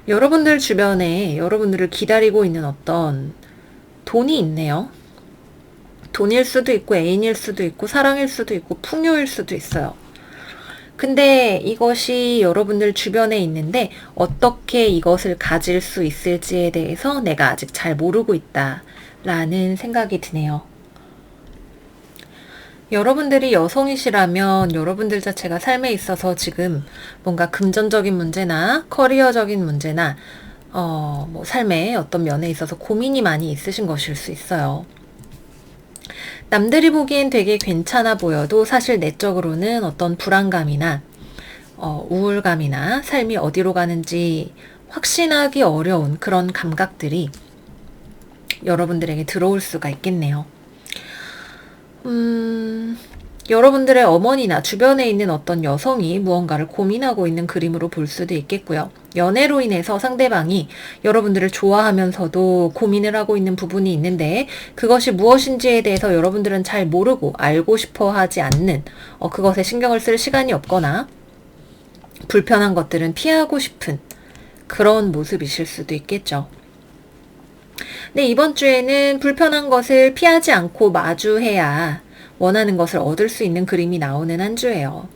여러분들 주변에 여러분들을 기다리고 있는 어떤 돈이 있네요. 돈일 수도 있고 애인일 수도 있고 사랑일 수도 있고 풍요일 수도 있어요. 근데 이것이 여러분들 주변에 있는데 어떻게 이것을 가질 수 있을지에 대해서 내가 아직 잘 모르고 있다라는 생각이 드네요. 여러분들이 여성이시라면 여러분들 자체가 삶에 있어서 지금 뭔가 금전적인 문제나 커리어적인 문제나 뭐 삶의 어떤 면에 있어서 고민이 많이 있으신 것일 수 있어요. 남들이 보기엔 되게 괜찮아 보여도 사실 내적으로는 어떤 불안감이나 우울감이나 삶이 어디로 가는지 확신하기 어려운 그런 감각들이 여러분들에게 들어올 수가 있겠네요. 여러분들의 어머니나 주변에 있는 어떤 여성이 무언가를 고민하고 있는 그림으로 볼 수도 있겠고요. 연애로 인해서 상대방이 여러분들을 좋아하면서도 고민을 하고 있는 부분이 있는데 그것이 무엇인지에 대해서 여러분들은 잘 모르고 알고 싶어 하지 않는, 그것에 신경을 쓸 시간이 없거나 불편한 것들은 피하고 싶은 그런 모습이실 수도 있겠죠. 네, 이번 주에는 불편한 것을 피하지 않고 마주해야 원하는 것을 얻을 수 있는 그림이 나오는 한 주예요.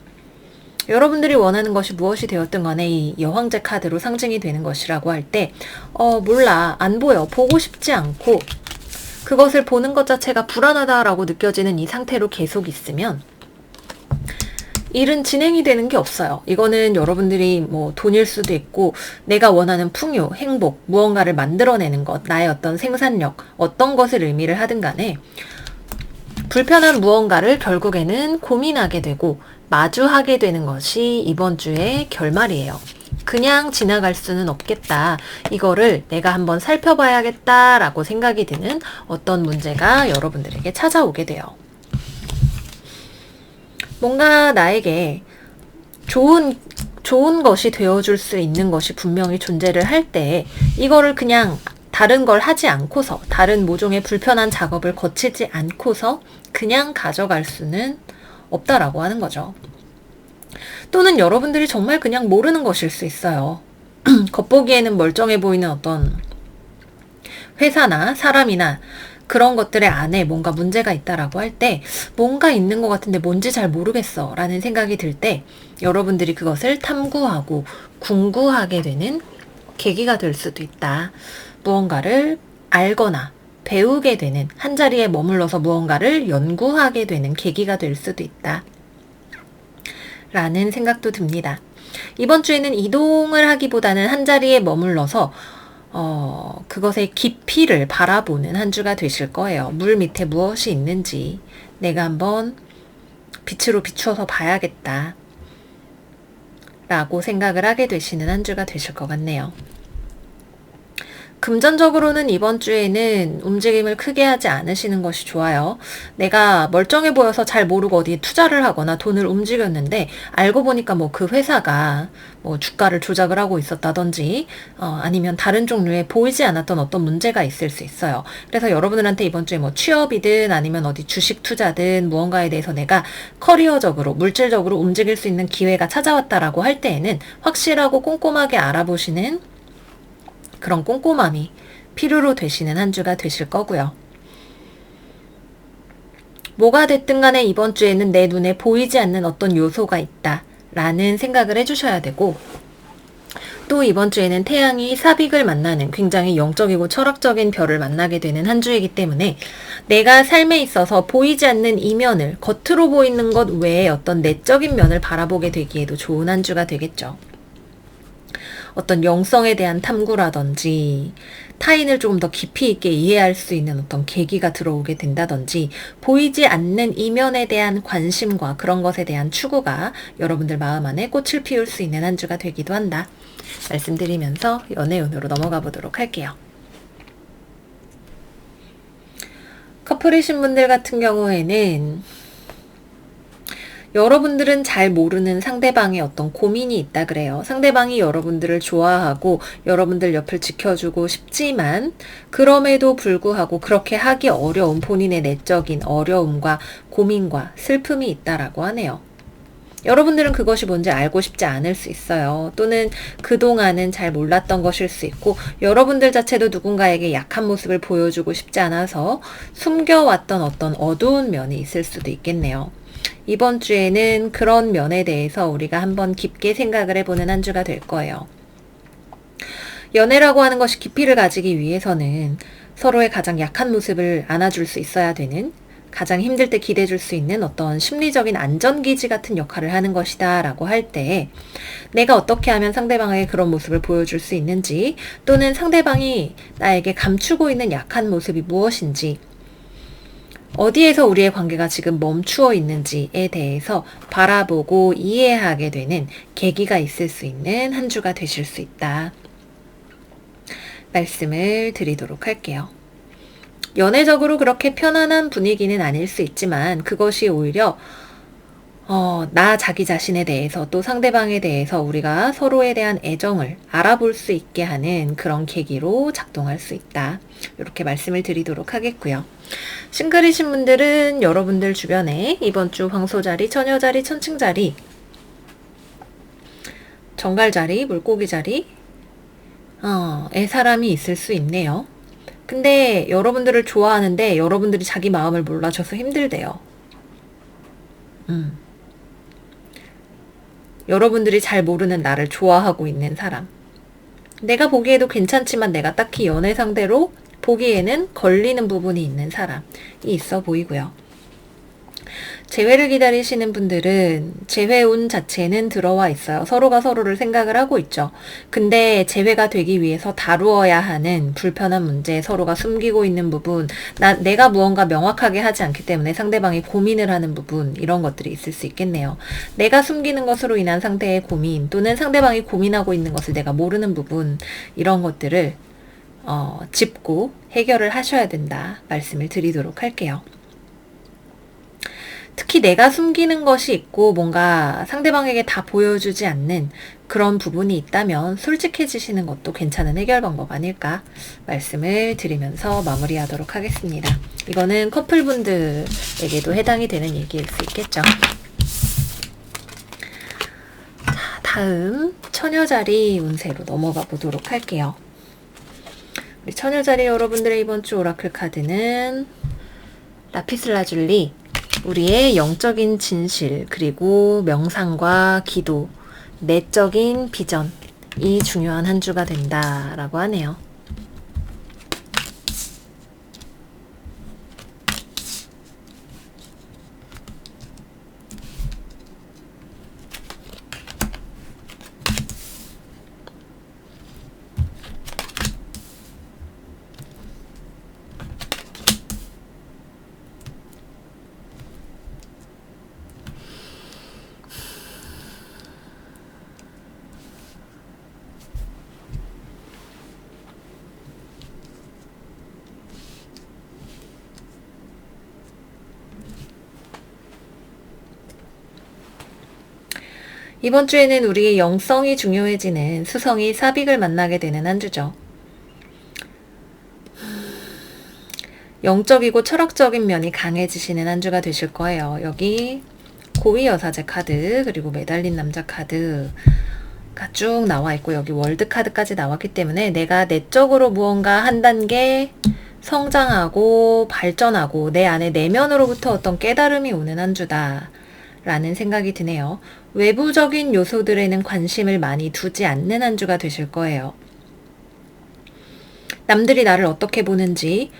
여러분들이 원하는 것이 무엇이 되었든 간에 이 여황제 카드로 상징이 되는 것이라고 할 때 몰라, 안 보여, 보고 싶지 않고 그것을 보는 것 자체가 불안하다라고 느껴지는 이 상태로 계속 있으면 일은 진행이 되는 게 없어요. 이거는 여러분들이 뭐 돈일 수도 있고 내가 원하는 풍요, 행복, 무언가를 만들어내는 것, 나의 어떤 생산력, 어떤 것을 의미를 하든 간에 불편한 무언가를 결국에는 고민하게 되고 마주하게 되는 것이 이번 주의 결말이에요. 그냥 지나갈 수는 없겠다. 이거를 내가 한번 살펴봐야겠다라고 생각이 드는 어떤 문제가 여러분들에게 찾아오게 돼요. 뭔가 나에게 좋은 것이 되어줄 수 있는 것이 분명히 존재를 할 때 이거를 그냥 다른 걸 하지 않고서 다른 모종의 불편한 작업을 거치지 않고서 그냥 가져갈 수는 없다라고 하는 거죠. 또는 여러분들이 정말 그냥 모르는 것일 수 있어요. 겉보기에는 멀쩡해 보이는 어떤 회사나 사람이나 그런 것들의 안에 뭔가 문제가 있다라고 할 때 뭔가 있는 것 같은데 뭔지 잘 모르겠어 라는 생각이 들 때 여러분들이 그것을 탐구하고 궁구하게 되는 계기가 될 수도 있다. 무언가를 알거나 배우게 되는, 한자리에 머물러서 무언가를 연구하게 되는 계기가 될 수도 있다. 라는 생각도 듭니다. 이번 주에는 이동을 하기보다는 한자리에 머물러서 그것의 깊이를 바라보는 한 주가 되실 거예요. 물 밑에 무엇이 있는지 내가 한번 빛으로 비추어서 봐야겠다 라고 생각을 하게 되시는 한 주가 되실 것 같네요. 금전적으로는 이번 주에는 움직임을 크게 하지 않으시는 것이 좋아요. 내가 멀쩡해 보여서 잘 모르고 어디에 투자를 하거나 돈을 움직였는데 알고 보니까 뭐 그 회사가 뭐 주가를 조작을 하고 있었다든지 아니면 다른 종류의 보이지 않았던 어떤 문제가 있을 수 있어요. 그래서 여러분들한테 이번 주에 뭐 취업이든 아니면 어디 주식 투자든 무언가에 대해서 내가 커리어적으로 물질적으로 움직일 수 있는 기회가 찾아왔다라고 할 때에는 확실하고 꼼꼼하게 알아보시는 그런 꼼꼼함이 필요로 되시는 한 주가 되실 거고요. 뭐가 됐든 간에 이번 주에는 내 눈에 보이지 않는 어떤 요소가 있다 라는 생각을 해주셔야 되고, 또 이번 주에는 태양이 사빅을 만나는 굉장히 영적이고 철학적인 별을 만나게 되는 한 주이기 때문에 내가 삶에 있어서 보이지 않는 이면을, 겉으로 보이는 것 외에 어떤 내적인 면을 바라보게 되기에도 좋은 한 주가 되겠죠. 어떤 영성에 대한 탐구라든지 타인을 조금 더 깊이 있게 이해할 수 있는 어떤 계기가 들어오게 된다든지 보이지 않는 이면에 대한 관심과 그런 것에 대한 추구가 여러분들 마음 안에 꽃을 피울 수 있는 한 주가 되기도 한다 말씀드리면서 연애운으로 넘어가 보도록 할게요. 커플이신 분들 같은 경우에는 여러분들은 잘 모르는 상대방의 어떤 고민이 있다 그래요. 상대방이 여러분들을 좋아하고 여러분들 옆을 지켜주고 싶지만 그럼에도 불구하고 그렇게 하기 어려운 본인의 내적인 어려움과 고민과 슬픔이 있다라고 하네요. 여러분들은 그것이 뭔지 알고 싶지 않을 수 있어요. 또는 그동안은 잘 몰랐던 것일 수 있고 여러분들 자체도 누군가에게 약한 모습을 보여주고 싶지 않아서 숨겨왔던 어떤 어두운 면이 있을 수도 있겠네요. 이번 주에는 그런 면에 대해서 우리가 한번 깊게 생각을 해보는 한 주가 될 거예요. 연애라고 하는 것이 깊이를 가지기 위해서는 서로의 가장 약한 모습을 안아줄 수 있어야 되는, 가장 힘들 때 기대줄 수 있는 어떤 심리적인 안전기지 같은 역할을 하는 것이다 라고 할 때 내가 어떻게 하면 상대방에게 그런 모습을 보여줄 수 있는지, 또는 상대방이 나에게 감추고 있는 약한 모습이 무엇인지, 어디에서 우리의 관계가 지금 멈추어 있는지에 대해서 바라보고 이해하게 되는 계기가 있을 수 있는 한 주가 되실 수 있다 말씀을 드리도록 할게요. 연애적으로 그렇게 편안한 분위기는 아닐 수 있지만 그것이 오히려 나 자기 자신에 대해서 또 상대방에 대해서 우리가 서로에 대한 애정을 알아볼 수 있게 하는 그런 계기로 작동할 수 있다. 이렇게 말씀을 드리도록 하겠고요. 싱글이신 분들은 여러분들 주변에 이번 주 황소자리, 처녀자리, 천칭자리, 정갈자리, 물고기자리 에 사람이 있을 수 있네요. 근데 여러분들을 좋아하는데 여러분들이 자기 마음을 몰라줘서 힘들대요. 여러분들이 잘 모르는 나를 좋아하고 있는 사람. 내가 보기에도 괜찮지만 내가 딱히 연애 상대로 보기에는 걸리는 부분이 있는 사람이 있어 보이고요. 재회를 기다리시는 분들은 재회운 자체는 들어와 있어요. 서로가 서로를 생각을 하고 있죠. 근데 재회가 되기 위해서 다루어야 하는 불편한 문제, 서로가 숨기고 있는 부분, 내가 무언가 명확하게 하지 않기 때문에 상대방이 고민을 하는 부분, 이런 것들이 있을 수 있겠네요. 내가 숨기는 것으로 인한 상대의 고민, 또는 상대방이 고민하고 있는 것을 내가 모르는 부분, 이런 것들을 짚고 해결을 하셔야 된다 말씀을 드리도록 할게요. 특히 내가 숨기는 것이 있고 뭔가 상대방에게 다 보여주지 않는 그런 부분이 있다면 솔직해지시는 것도 괜찮은 해결 방법 아닐까 말씀을 드리면서 마무리하도록 하겠습니다. 이거는 커플분들에게도 해당이 되는 얘기일 수 있겠죠. 자, 다음 처녀자리 운세로 넘어가 보도록 할게요. 우리 처녀자리 여러분들의 이번 주 오라클 카드는 라피슬라줄리, 우리의 영적인 진실, 그리고 명상과 기도, 내적인 비전이 중요한 한 주가 된다라고 하네요. 이번 주에는 우리의 영성이 중요해지는 수성이 사빅을 만나게 되는 한 주죠. 영적이고 철학적인 면이 강해지시는 한 주가 되실 거예요. 여기 고위 여사제 카드, 그리고 매달린 남자 카드가 쭉 나와 있고, 여기 월드 카드까지 나왔기 때문에 내가 내적으로 무언가 한 단계 성장하고 발전하고 내 안에 내면으로부터 어떤 깨달음이 오는 한 주다 라는 생각이 드네요. 외부적인 요소들에는 관심을 많이 두지 않는 한 주가 되실 거예요. 남들이 나를 어떻게 보는지,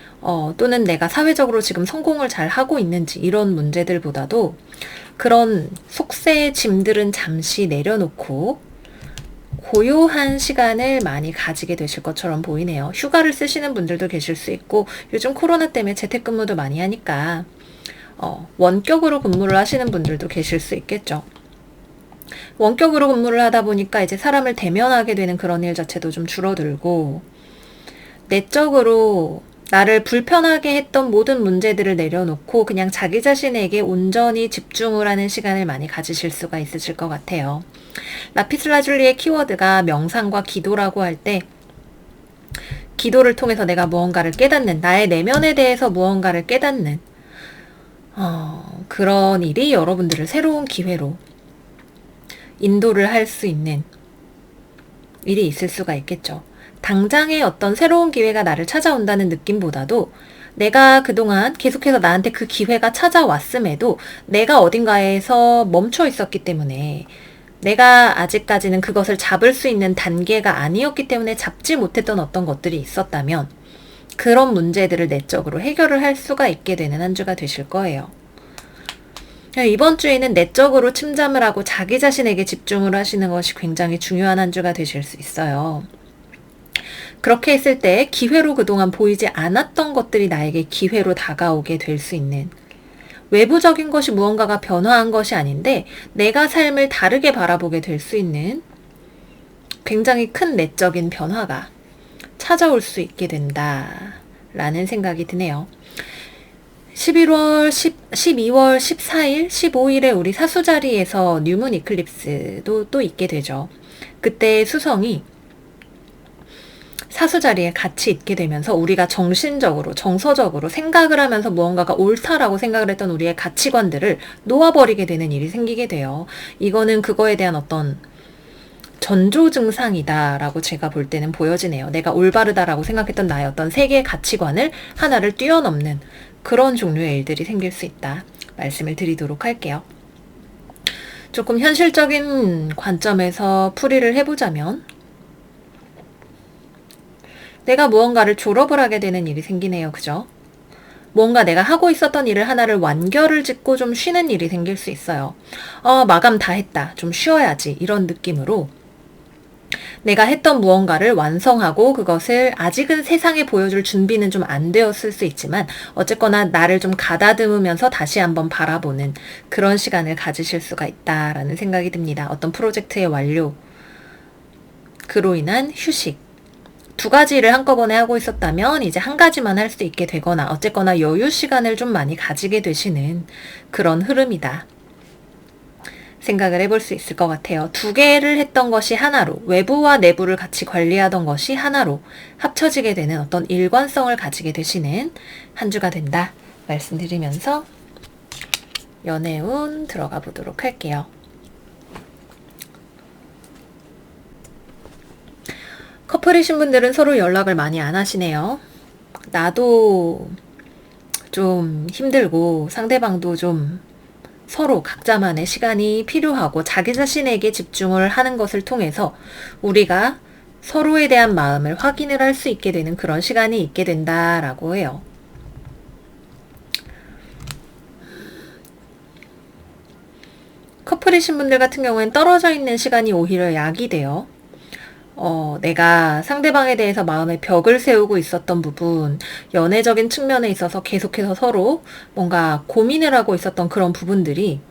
또는 내가 사회적으로 지금 성공을 잘 하고 있는지, 이런 문제들보다도 그런 속세의 짐들은 잠시 내려놓고 고요한 시간을 많이 가지게 되실 것처럼 보이네요. 휴가를 쓰시는 분들도 계실 수 있고, 요즘 코로나 때문에 재택근무도 많이 하니까 원격으로 근무를 하시는 분들도 계실 수 있겠죠. 원격으로 근무를 하다 보니까 이제 사람을 대면하게 되는 그런 일 자체도 좀 줄어들고, 내적으로 나를 불편하게 했던 모든 문제들을 내려놓고 그냥 자기 자신에게 온전히 집중을 하는 시간을 많이 가지실 수가 있으실 것 같아요. 라피슬라줄리의 키워드가 명상과 기도라고 할 때, 기도를 통해서 내가 무언가를 깨닫는, 나의 내면에 대해서 무언가를 깨닫는 그런 일이 여러분들을 새로운 기회로 인도를 할 수 있는 일이 있을 수가 있겠죠. 당장의 어떤 새로운 기회가 나를 찾아온다는 느낌보다도 내가 그동안 계속해서 나한테 그 기회가 찾아왔음에도 내가 어딘가에서 멈춰 있었기 때문에, 내가 아직까지는 그것을 잡을 수 있는 단계가 아니었기 때문에 잡지 못했던 어떤 것들이 있었다면 그런 문제들을 내적으로 해결을 할 수가 있게 되는 한 주가 되실 거예요. 이번 주에는 내적으로 침잠을 하고 자기 자신에게 집중을 하시는 것이 굉장히 중요한 한 주가 되실 수 있어요. 그렇게 했을 때 기회로 그동안 보이지 않았던 것들이 나에게 기회로 다가오게 될 수 있는, 외부적인 것이 무언가가 변화한 것이 아닌데 내가 삶을 다르게 바라보게 될 수 있는 굉장히 큰 내적인 변화가 찾아올 수 있게 된다라는 생각이 드네요. 12월 14일, 15일에 우리 사수자리에서 뉴문 이클립스도 또 있게 되죠. 그때 수성이 사수자리에 같이 있게 되면서 우리가 정신적으로, 정서적으로 생각을 하면서 무언가가 옳다라고 생각을 했던 우리의 가치관들을 놓아버리게 되는 일이 생기게 돼요. 이거는 그거에 대한 어떤 전조 증상이다라고 제가 볼 때는 보여지네요. 내가 올바르다라고 생각했던 나의 어떤 세계의 가치관을 하나를 뛰어넘는 그런 종류의 일들이 생길 수 있다 말씀을 드리도록 할게요. 조금 현실적인 관점에서 풀이를 해보자면, 내가 무언가를 졸업을 하게 되는 일이 생기네요. 그죠? 뭔가 내가 하고 있었던 일을 하나를 완결을 짓고 좀 쉬는 일이 생길 수 있어요. 마감 다 했다. 좀 쉬어야지. 이런 느낌으로 내가 했던 무언가를 완성하고 그것을 아직은 세상에 보여줄 준비는 좀 안 되었을 수 있지만 어쨌거나 나를 좀 가다듬으면서 다시 한번 바라보는 그런 시간을 가지실 수가 있다라는 생각이 듭니다. 어떤 프로젝트의 완료, 그로 인한 휴식. 두 가지 일을 한꺼번에 하고 있었다면 이제 한 가지만 할 수 있게 되거나 어쨌거나 여유 시간을 좀 많이 가지게 되시는 그런 흐름이다. 생각을 해볼 수 있을 것 같아요. 두 개를 했던 것이 하나로, 외부와 내부를 같이 관리하던 것이 하나로 합쳐지게 되는 어떤 일관성을 가지게 되시는 한 주가 된다 말씀드리면서 연애운 들어가 보도록 할게요. 커플이신 분들은 서로 연락을 많이 안 하시네요. 나도 좀 힘들고 상대방도 좀 서로 각자만의 시간이 필요하고 자기 자신에게 집중을 하는 것을 통해서 우리가 서로에 대한 마음을 확인을 할 수 있게 되는 그런 시간이 있게 된다라고 해요. 커플이신 분들 같은 경우엔 떨어져 있는 시간이 오히려 약이 돼요. 내가 상대방에 대해서 마음에 벽을 세우고 있었던 부분, 연애적인 측면에 있어서 계속해서 서로 뭔가 고민을 하고 있었던 그런 부분들이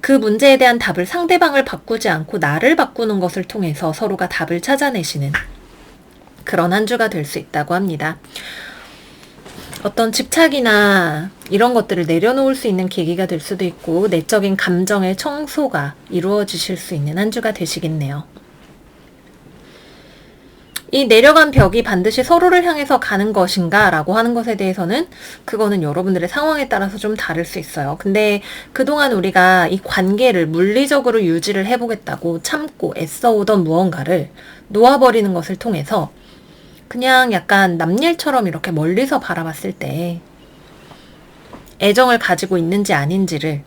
그 문제에 대한 답을 상대방을 바꾸지 않고 나를 바꾸는 것을 통해서 서로가 답을 찾아내시는 그런 한 주가 될 수 있다고 합니다. 어떤 집착이나 이런 것들을 내려놓을 수 있는 계기가 될 수도 있고 내적인 감정의 청소가 이루어지실 수 있는 한 주가 되시겠네요. 이 내려간 벽이 반드시 서로를 향해서 가는 것인가 라고 하는 것에 대해서는 그거는 여러분들의 상황에 따라서 좀 다를 수 있어요. 근데 그동안 우리가 이 관계를 물리적으로 유지를 해보겠다고 참고 애써오던 무언가를 놓아버리는 것을 통해서 그냥 약간 남일처럼 이렇게 멀리서 바라봤을 때 애정을 가지고 있는지 아닌지를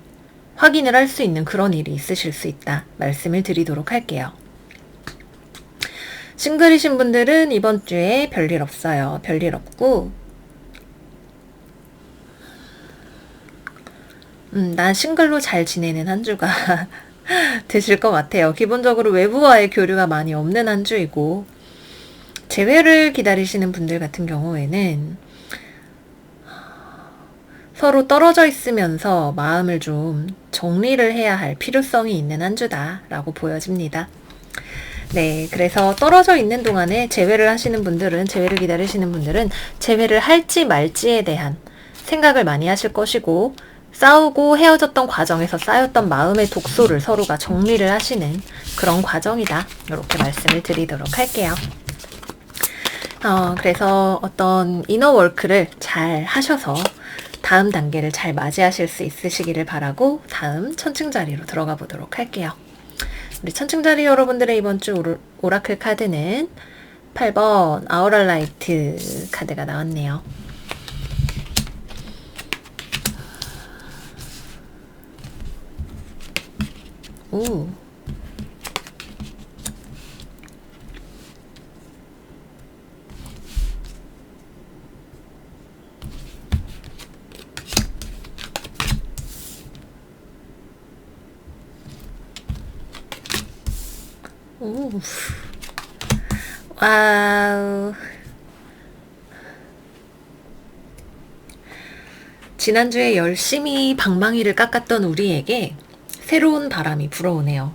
확인을 할 수 있는 그런 일이 있으실 수 있다 말씀을 드리도록 할게요. 싱글이신 분들은 이번 주에 별일 없어요. 별일 없고 난 싱글로 잘 지내는 한 주가 되실 것 같아요. 기본적으로 외부와의 교류가 많이 없는 한 주이고 재회를 기다리시는 분들 같은 경우에는 서로 떨어져 있으면서 마음을 좀 정리를 해야 할 필요성이 있는 한 주다라고 보여집니다. 네, 그래서 떨어져 있는 동안에 재회를 하시는 분들은, 재회를 기다리시는 분들은 재회를 할지 말지에 대한 생각을 많이 하실 것이고 싸우고 헤어졌던 과정에서 쌓였던 마음의 독소를 서로가 정리를 하시는 그런 과정이다. 이렇게 말씀을 드리도록 할게요. 그래서 어떤 이너워크를 잘 하셔서 다음 단계를 잘 맞이하실 수 있으시기를 바라고 다음 천칭자리로 들어가 보도록 할게요. 우리 천칭자리 여러분들의 이번 주 오라클 카드는 8번 아우랄라이트 카드가 나왔네요. 오. 오. 와우. 지난주에 열심히 방망이를 깎았던 우리에게 새로운 바람이 불어오네요.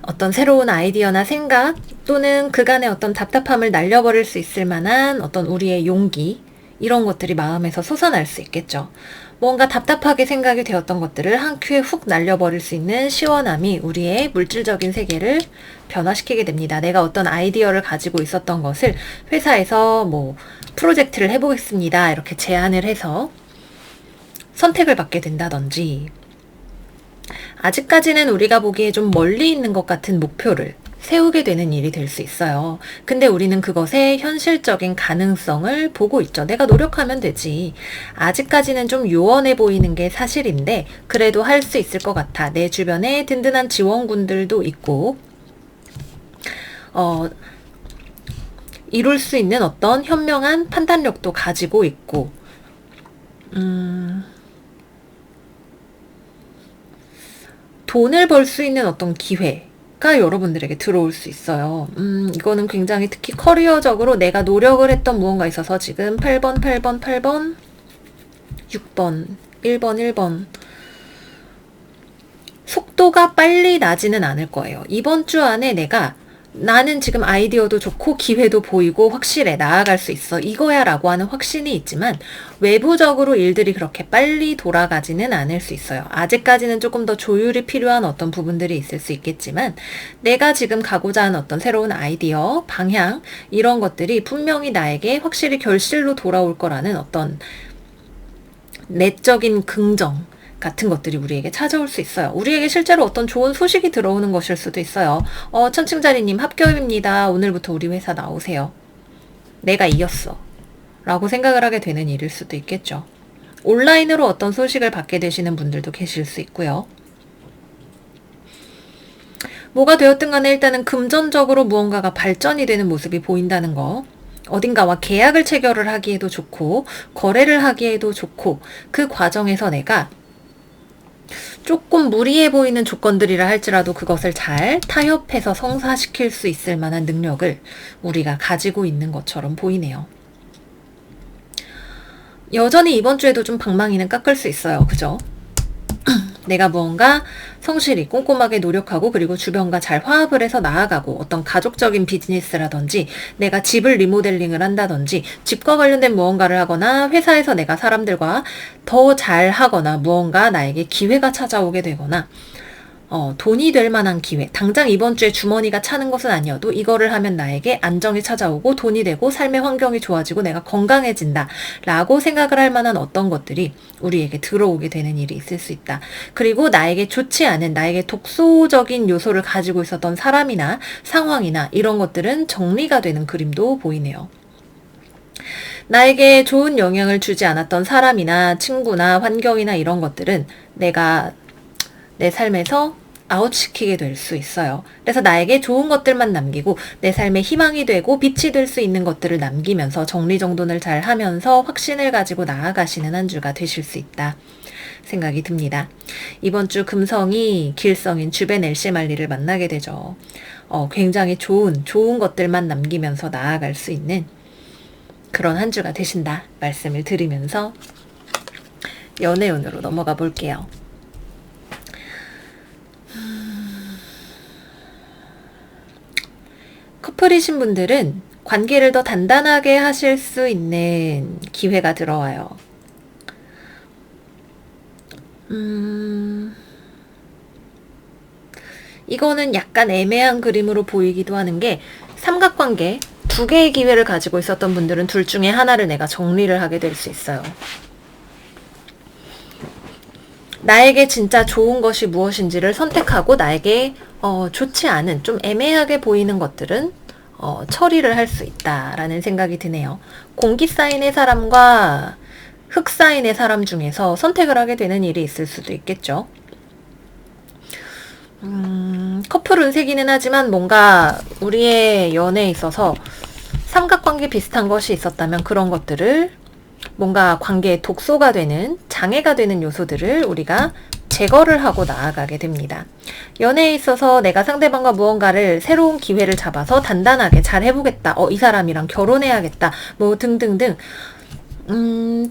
어떤 새로운 아이디어나 생각 또는 그간의 어떤 답답함을 날려버릴 수 있을 만한 어떤 우리의 용기 이런 것들이 마음에서 솟아날 수 있겠죠. 뭔가 답답하게 생각이 되었던 것들을 한 큐에 훅 날려버릴 수 있는 시원함이 우리의 물질적인 세계를 변화시키게 됩니다. 내가 어떤 아이디어를 가지고 있었던 것을 회사에서 프로젝트를 해보겠습니다. 이렇게 제안을 해서 선택을 받게 된다든지 아직까지는 우리가 보기에 좀 멀리 있는 것 같은 목표를 세우게 되는 일이 될 수 있어요. 근데 우리는 그것의 현실적인 가능성을 보고 있죠. 내가 노력하면 되지. 아직까지는 좀 요원해 보이는 게 사실인데 그래도 할 수 있을 것 같아. 내 주변에 든든한 지원군들도 있고 이룰 수 있는 어떤 현명한 판단력도 가지고 있고, 돈을 벌 수 있는 어떤 기회가 여러분들에게 들어올 수 있어요. 이거는 굉장히 특히 커리어적으로 내가 노력을 했던 무언가 있어서 지금 8번, 8번, 8번, 6번, 1번, 1번. 속도가 빨리 나지는 않을 거예요. 이번 주 안에 나는 지금 아이디어도 좋고 기회도 보이고 확실해, 나아갈 수 있어, 이거야 라고 하는 확신이 있지만 외부적으로 일들이 그렇게 빨리 돌아가지는 않을 수 있어요. 아직까지는 조금 더 조율이 필요한 어떤 부분들이 있을 수 있겠지만 내가 지금 가고자 하는 어떤 새로운 아이디어, 방향, 이런 것들이 분명히 나에게 확실히 결실로 돌아올 거라는 어떤 내적인 긍정 같은 것들이 우리에게 찾아올 수 있어요. 우리에게 실제로 어떤 좋은 소식이 들어오는 것일 수도 있어요. 천칭자리님 합격입니다. 오늘부터 우리 회사 나오세요. 내가 이겼어 라고 생각을 하게 되는 일일 수도 있겠죠. 온라인으로 어떤 소식을 받게 되시는 분들도 계실 수 있고요. 뭐가 되었든 간에 일단은 금전적으로 무언가가 발전이 되는 모습이 보인다는 거, 어딘가와 계약을 체결을 하기에도 좋고 거래를 하기에도 좋고, 그 과정에서 내가 조금 무리해 보이는 조건들이라 할지라도 그것을 잘 타협해서 성사시킬 수 있을 만한 능력을 우리가 가지고 있는 것처럼 보이네요. 여전히 이번 주에도 좀 방망이는 깎을 수 있어요. 그죠? 내가 무언가 성실히 꼼꼼하게 노력하고 그리고 주변과 잘 화합을 해서 나아가고, 어떤 가족적인 비즈니스라든지 내가 집을 리모델링을 한다든지 집과 관련된 무언가를 하거나 회사에서 내가 사람들과 더 잘하거나 무언가 나에게 기회가 찾아오게 되거나 돈이 될 만한 기회, 당장 이번 주에 주머니가 차는 것은 아니어도 이거를 하면 나에게 안정이 찾아오고 돈이 되고 삶의 환경이 좋아지고 내가 건강해진다 라고 생각을 할 만한 어떤 것들이 우리에게 들어오게 되는 일이 있을 수 있다. 그리고 나에게 좋지 않은, 나에게 독소적인 요소를 가지고 있었던 사람이나 상황이나 이런 것들은 정리가 되는 그림도 보이네요. 나에게 좋은 영향을 주지 않았던 사람이나 친구나 환경이나 이런 것들은 내가 내 삶에서 아웃시키게 될 수 있어요. 그래서 나에게 좋은 것들만 남기고 내 삶에 희망이 되고 빛이 될 수 있는 것들을 남기면서 정리정돈을 잘 하면서 확신을 가지고 나아가시는 한 주가 되실 수 있다 생각이 듭니다. 이번 주 금성이 길성인 주벤 엘시말리를 만나게 되죠. 굉장히 좋은 것들만 남기면서 나아갈 수 있는 그런 한 주가 되신다 말씀을 드리면서 연애운으로 넘어가 볼게요. 커플이신 분들은 관계를 더 단단하게 하실 수 있는 기회가 들어와요. 이거는 약간 애매한 그림으로 보이기도 하는 게, 삼각관계 두 개의 기회를 가지고 있었던 분들은 둘 중에 하나를 내가 정리를 하게 될 수 있어요. 나에게 진짜 좋은 것이 무엇인지를 선택하고 나에게 좋지 않은, 좀 애매하게 보이는 것들은 처리를 할 수 있다라는 생각이 드네요. 공기 사인의 사람과 흙 사인의 사람 중에서 선택을 하게 되는 일이 있을 수도 있겠죠. 커플 운세기는 하지만 뭔가 우리의 연애에 있어서 삼각관계 비슷한 것이 있었다면 그런 것들을, 뭔가 관계의 독소가 되는, 장애가 되는 요소들을 우리가 제거를 하고 나아가게 됩니다. 연애에 있어서 내가 상대방과 무언가를 새로운 기회를 잡아서 단단하게 잘 해보겠다, 이 사람이랑 결혼해야겠다, 뭐 등등등,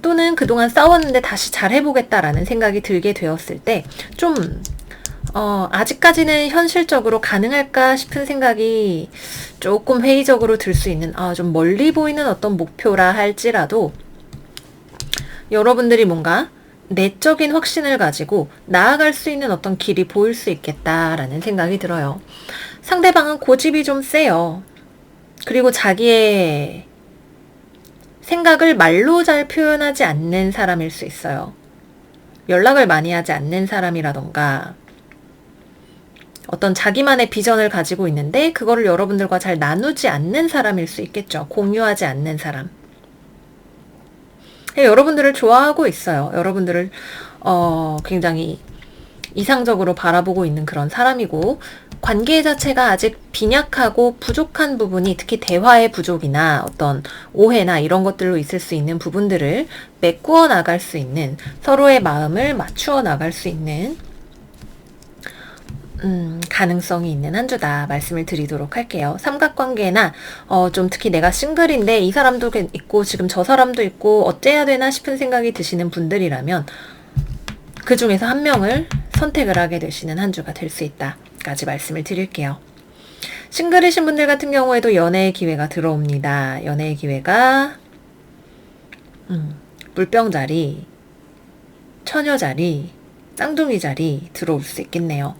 또는 그동안 싸웠는데 다시 잘 해보겠다라는 생각이 들게 되었을 때 좀 아직까지는 현실적으로 가능할까 싶은 생각이 조금 회의적으로 들 수 있는, 좀 멀리 보이는 어떤 목표라 할지라도 여러분들이 뭔가 내적인 확신을 가지고 나아갈 수 있는 어떤 길이 보일 수 있겠다라는 생각이 들어요. 상대방은 고집이 좀 세요. 그리고 자기의 생각을 말로 잘 표현하지 않는 사람일 수 있어요. 연락을 많이 하지 않는 사람이라던가, 어떤 자기만의 비전을 가지고 있는데 그거를 여러분들과 잘 나누지 않는 사람일 수 있겠죠. 공유하지 않는 사람. 여러분들을 좋아하고 있어요. 여러분들을 굉장히 이상적으로 바라보고 있는 그런 사람이고, 관계 자체가 아직 빈약하고 부족한 부분이 특히 대화의 부족이나 어떤 오해나 이런 것들로 있을 수 있는 부분들을 메꾸어 나갈 수 있는, 서로의 마음을 맞추어 나갈 수 있는 가능성이 있는 한 주다 말씀을 드리도록 할게요. 삼각관계나 좀 특히 내가 싱글인데 이 사람도 있고 지금 저 사람도 있고 어째야 되나 싶은 생각이 드시는 분들이라면 그 중에서 한 명을 선택을 하게 되시는 한 주가 될 수 있다까지 말씀을 드릴게요. 싱글이신 분들 같은 경우에도 연애의 기회가 들어옵니다. 연애의 기회가 물병자리, 처녀자리, 쌍둥이 자리 들어올 수 있겠네요.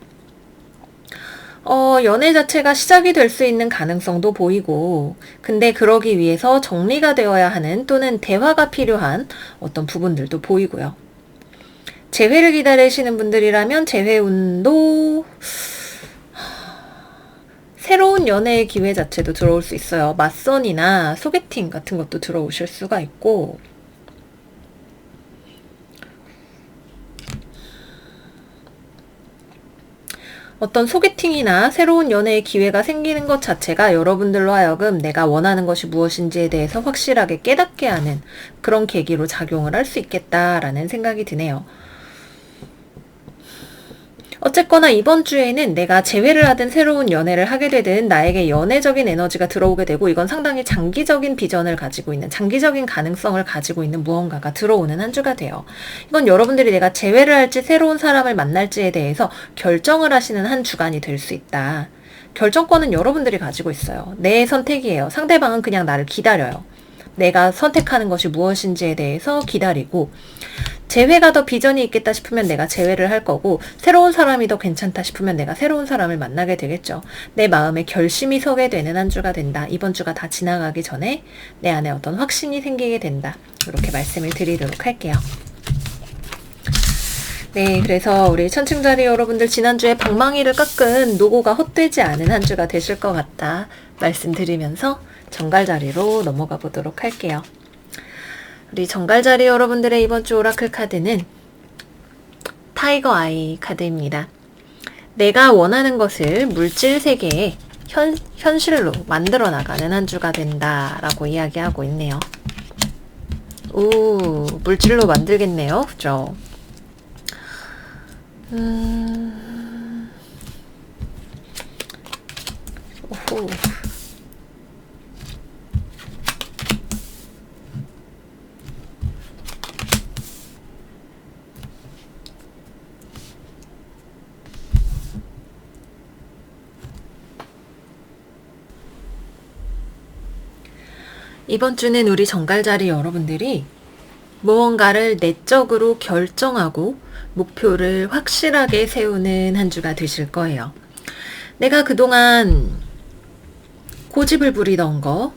연애 자체가 시작이 될 수 있는 가능성도 보이고, 근데 그러기 위해서 정리가 되어야 하는 또는 대화가 필요한 어떤 부분들도 보이고요. 재회를 기다리시는 분들이라면 재회운도 새로운 연애의 기회 자체도 들어올 수 있어요. 맞선이나 소개팅 같은 것도 들어오실 수가 있고, 어떤 소개팅이나 새로운 연애의 기회가 생기는 것 자체가 여러분들로 하여금 내가 원하는 것이 무엇인지에 대해서 확실하게 깨닫게 하는 그런 계기로 작용을 할 수 있겠다라는 생각이 드네요. 어쨌거나 이번 주에는 내가 재회를 하든 새로운 연애를 하게 되든 나에게 연애적인 에너지가 들어오게 되고, 이건 상당히 장기적인 비전을 가지고 있는, 장기적인 가능성을 가지고 있는 무언가가 들어오는 한 주가 돼요. 이건 여러분들이 내가 재회를 할지 새로운 사람을 만날지에 대해서 결정을 하시는 한 주간이 될 수 있다. 결정권은 여러분들이 가지고 있어요. 내 선택이에요. 상대방은 그냥 나를 기다려요. 내가 선택하는 것이 무엇인지에 대해서 기다리고, 재회가 더 비전이 있겠다 싶으면 내가 재회를 할 거고, 새로운 사람이 더 괜찮다 싶으면 내가 새로운 사람을 만나게 되겠죠. 내 마음에 결심이 서게 되는 한 주가 된다. 이번 주가 다 지나가기 전에 내 안에 어떤 확신이 생기게 된다. 이렇게 말씀을 드리도록 할게요. 네, 그래서 우리 천층자리 여러분들 지난주에 방망이를 깎은 노고가 헛되지 않은 한 주가 되실 것 같다 말씀드리면서 정갈자리로 넘어가 보도록 할게요. 우리 정갈자리 여러분들의 이번 주 오라클 카드는 타이거 아이 카드입니다. 내가 원하는 것을 물질 세계에 현실로 만들어 나가는 한 주가 된다라고 이야기하고 있네요. 오, 물질로 만들겠네요. 그죠? 오호. 이번 주는 우리 정갈자리 여러분들이 무언가를 내적으로 결정하고 목표를 확실하게 세우는 한 주가 되실 거예요. 내가 그동안 고집을 부리던 거,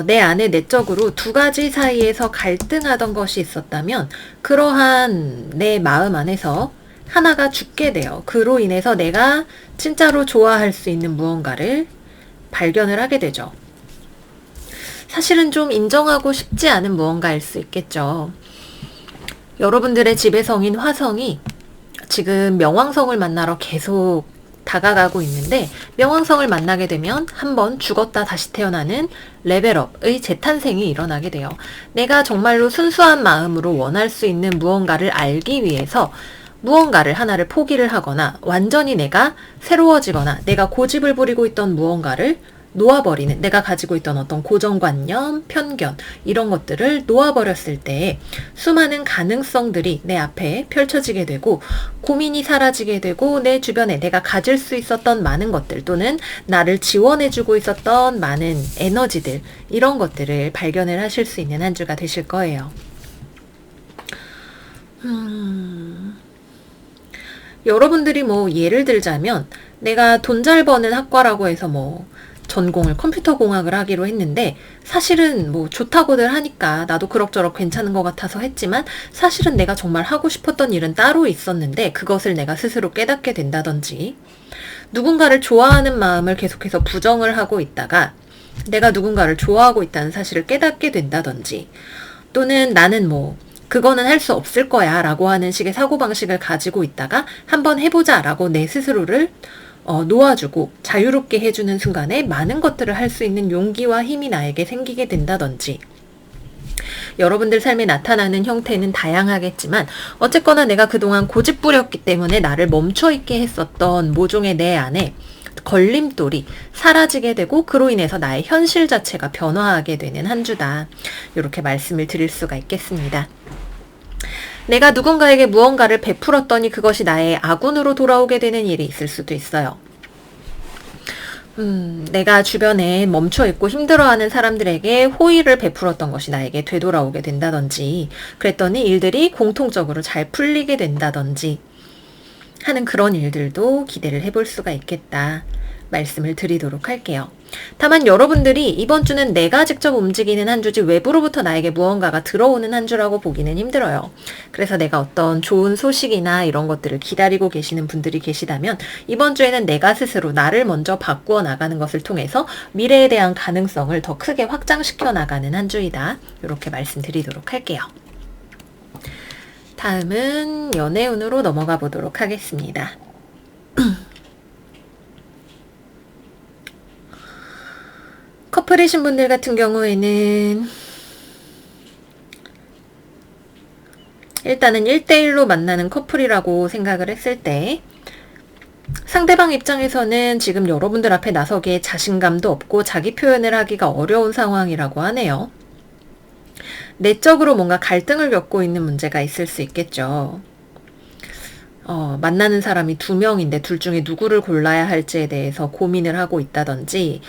내 안에 내적으로 두 가지 사이에서 갈등하던 것이 있었다면 그러한 내 마음 안에서 하나가 죽게 돼요. 그로 인해서 내가 진짜로 좋아할 수 있는 무언가를 발견을 하게 되죠. 사실은 좀 인정하고 싶지 않은 무언가일 수 있겠죠. 여러분들의 지배성인 화성이 지금 명왕성을 만나러 계속 다가가고 있는데, 명왕성을 만나게 되면 한번 죽었다 다시 태어나는 레벨업의 재탄생이 일어나게 돼요. 내가 정말로 순수한 마음으로 원할 수 있는 무언가를 알기 위해서 무언가를 하나를 포기를 하거나 완전히 내가 새로워지거나 내가 고집을 부리고 있던 무언가를 놓아버리는, 내가 가지고 있던 어떤 고정관념, 편견 이런 것들을 놓아버렸을 때 수많은 가능성들이 내 앞에 펼쳐지게 되고 고민이 사라지게 되고 내 주변에 내가 가질 수 있었던 많은 것들 또는 나를 지원해주고 있었던 많은 에너지들 이런 것들을 발견을 하실 수 있는 한 주가 되실 거예요. 여러분들이 뭐 예를 들자면 내가 돈 잘 버는 학과라고 해서 뭐 전공을 컴퓨터공학을 하기로 했는데 사실은 뭐 좋다고들 하니까 나도 그럭저럭 괜찮은 것 같아서 했지만 사실은 내가 정말 하고 싶었던 일은 따로 있었는데 그것을 내가 스스로 깨닫게 된다든지, 누군가를 좋아하는 마음을 계속해서 부정을 하고 있다가 내가 누군가를 좋아하고 있다는 사실을 깨닫게 된다든지, 또는 나는 뭐 그거는 할 수 없을 거야 라고 하는 식의 사고방식을 가지고 있다가 한번 해보자 라고 내 스스로를 놓아주고 자유롭게 해주는 순간에 많은 것들을 할 수 있는 용기와 힘이 나에게 생기게 된다든지, 여러분들 삶에 나타나는 형태는 다양하겠지만 어쨌거나 내가 그동안 고집 부렸기 때문에 나를 멈춰있게 했었던 모종의 내 안에 걸림돌이 사라지게 되고 그로 인해서 나의 현실 자체가 변화하게 되는 한 주다. 이렇게 말씀을 드릴 수가 있겠습니다. 내가 누군가에게 무언가를 베풀었더니 그것이 나의 아군으로 돌아오게 되는 일이 있을 수도 있어요. 내가 주변에 멈춰있고 힘들어하는 사람들에게 호의를 베풀었던 것이 나에게 되돌아오게 된다든지, 그랬더니 일들이 공통적으로 잘 풀리게 된다든지 하는 그런 일들도 기대를 해볼 수가 있겠다 말씀을 드리도록 할게요. 다만 여러분들이 이번 주는 내가 직접 움직이는 한 주지 외부로부터 나에게 무언가가 들어오는 한 주라고 보기는 힘들어요. 그래서 내가 어떤 좋은 소식이나 이런 것들을 기다리고 계시는 분들이 계시다면 이번 주에는 내가 스스로 나를 먼저 바꾸어 나가는 것을 통해서 미래에 대한 가능성을 더 크게 확장시켜 나가는 한 주이다. 이렇게 말씀드리도록 할게요. 다음은 연애운으로 넘어가 보도록 하겠습니다. 커플이신 분들 같은 경우에는 일단은 1대1로 만나는 커플이라고 생각을 했을 때 상대방 입장에서는 지금 여러분들 앞에 나서기에 자신감도 없고 자기 표현을 하기가 어려운 상황이라고 하네요. 내적으로 뭔가 갈등을 겪고 있는 문제가 있을 수 있겠죠. 만나는 사람이 2명인데 둘 중에 누구를 골라야 할지에 대해서 고민을 하고 있다든지,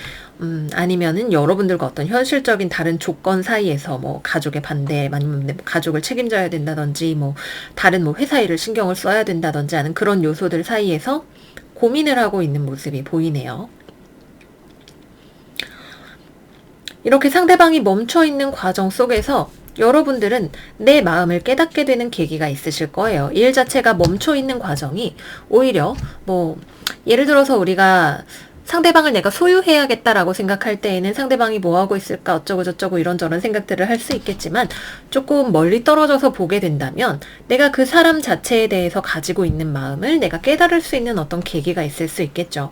아니면은 여러분들과 어떤 현실적인 다른 조건 사이에서 뭐 가족의 반대, 아니면 가족을 책임져야 된다든지, 뭐 다른 뭐 회사 일을 신경을 써야 된다든지 하는 그런 요소들 사이에서 고민을 하고 있는 모습이 보이네요. 이렇게 상대방이 멈춰있는 과정 속에서 여러분들은 내 마음을 깨닫게 되는 계기가 있으실 거예요. 일 자체가 멈춰있는 과정이 오히려 뭐 예를 들어서 우리가 상대방을 내가 소유해야겠다라고 생각할 때에는 상대방이 뭐하고 있을까 어쩌고 저쩌고 이런저런 생각들을 할 수 있겠지만, 조금 멀리 떨어져서 보게 된다면 내가 그 사람 자체에 대해서 가지고 있는 마음을 내가 깨달을 수 있는 어떤 계기가 있을 수 있겠죠.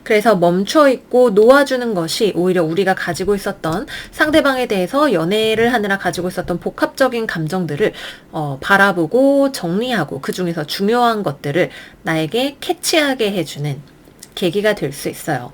그래서 멈춰있고 놓아주는 것이 오히려 우리가 가지고 있었던 상대방에 대해서 연애를 하느라 가지고 있었던 복합적인 감정들을 바라보고 정리하고 그 중에서 중요한 것들을 나에게 캐치하게 해주는 계기가 될 수 있어요.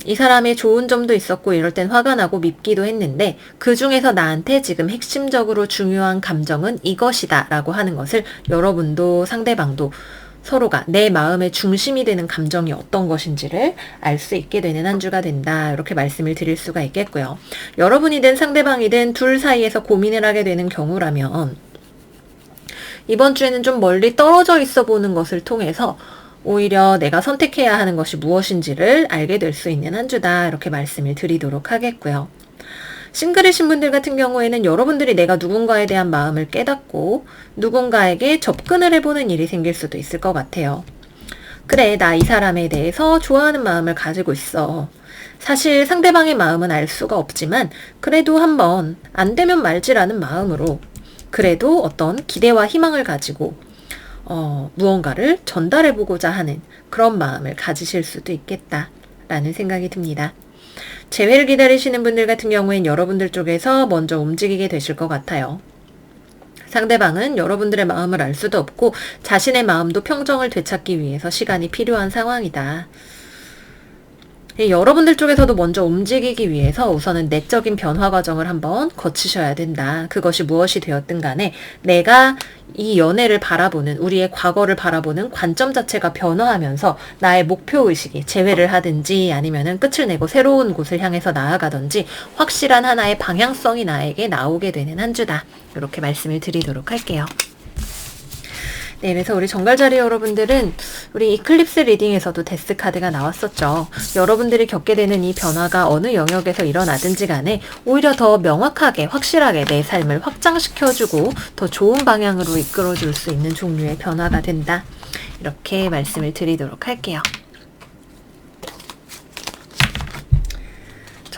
이 사람의 좋은 점도 있었고 이럴 땐 화가 나고 밉기도 했는데 그 중에서 나한테 지금 핵심적으로 중요한 감정은 이것이다 라고 하는 것을 여러분도 상대방도 서로가 내 마음의 중심이 되는 감정이 어떤 것인지를 알 수 있게 되는 한 주가 된다. 이렇게 말씀을 드릴 수가 있겠고요. 여러분이든 상대방이든 둘 사이에서 고민을 하게 되는 경우라면 이번 주에는 좀 멀리 떨어져 있어 보는 것을 통해서 오히려 내가 선택해야 하는 것이 무엇인지를 알게 될 수 있는 한 주다. 이렇게 말씀을 드리도록 하겠고요. 싱글이신 분들 같은 경우에는 여러분들이 내가 누군가에 대한 마음을 깨닫고 누군가에게 접근을 해보는 일이 생길 수도 있을 것 같아요. 그래, 나 이 사람에 대해서 좋아하는 마음을 가지고 있어. 사실 상대방의 마음은 알 수가 없지만 그래도 한번 안 되면 말지라는 마음으로 그래도 어떤 기대와 희망을 가지고 무언가를 전달해보고자 하는 그런 마음을 가지실 수도 있겠다라는 생각이 듭니다. 재회를 기다리시는 분들 같은 경우엔 여러분들 쪽에서 먼저 움직이게 되실 것 같아요. 상대방은 여러분들의 마음을 알 수도 없고 자신의 마음도 평정을 되찾기 위해서 시간이 필요한 상황이다. 여러분들 쪽에서도 먼저 움직이기 위해서 우선은 내적인 변화 과정을 한번 거치셔야 된다. 그것이 무엇이 되었든 간에 내가 이 연애를 바라보는, 우리의 과거를 바라보는 관점 자체가 변화하면서 나의 목표의식이 재회를 하든지 아니면은 끝을 내고 새로운 곳을 향해서 나아가든지 확실한 하나의 방향성이 나에게 나오게 되는 한 주다. 이렇게 말씀을 드리도록 할게요. 네, 그래서 우리 정갈자리 여러분들은 우리 이클립스 리딩에서도 데스 카드가 나왔었죠. 여러분들이 겪게 되는 이 변화가 어느 영역에서 일어나든지 간에 오히려 더 명확하게 확실하게 내 삶을 확장시켜주고 더 좋은 방향으로 이끌어줄 수 있는 종류의 변화가 된다. 이렇게 말씀을 드리도록 할게요.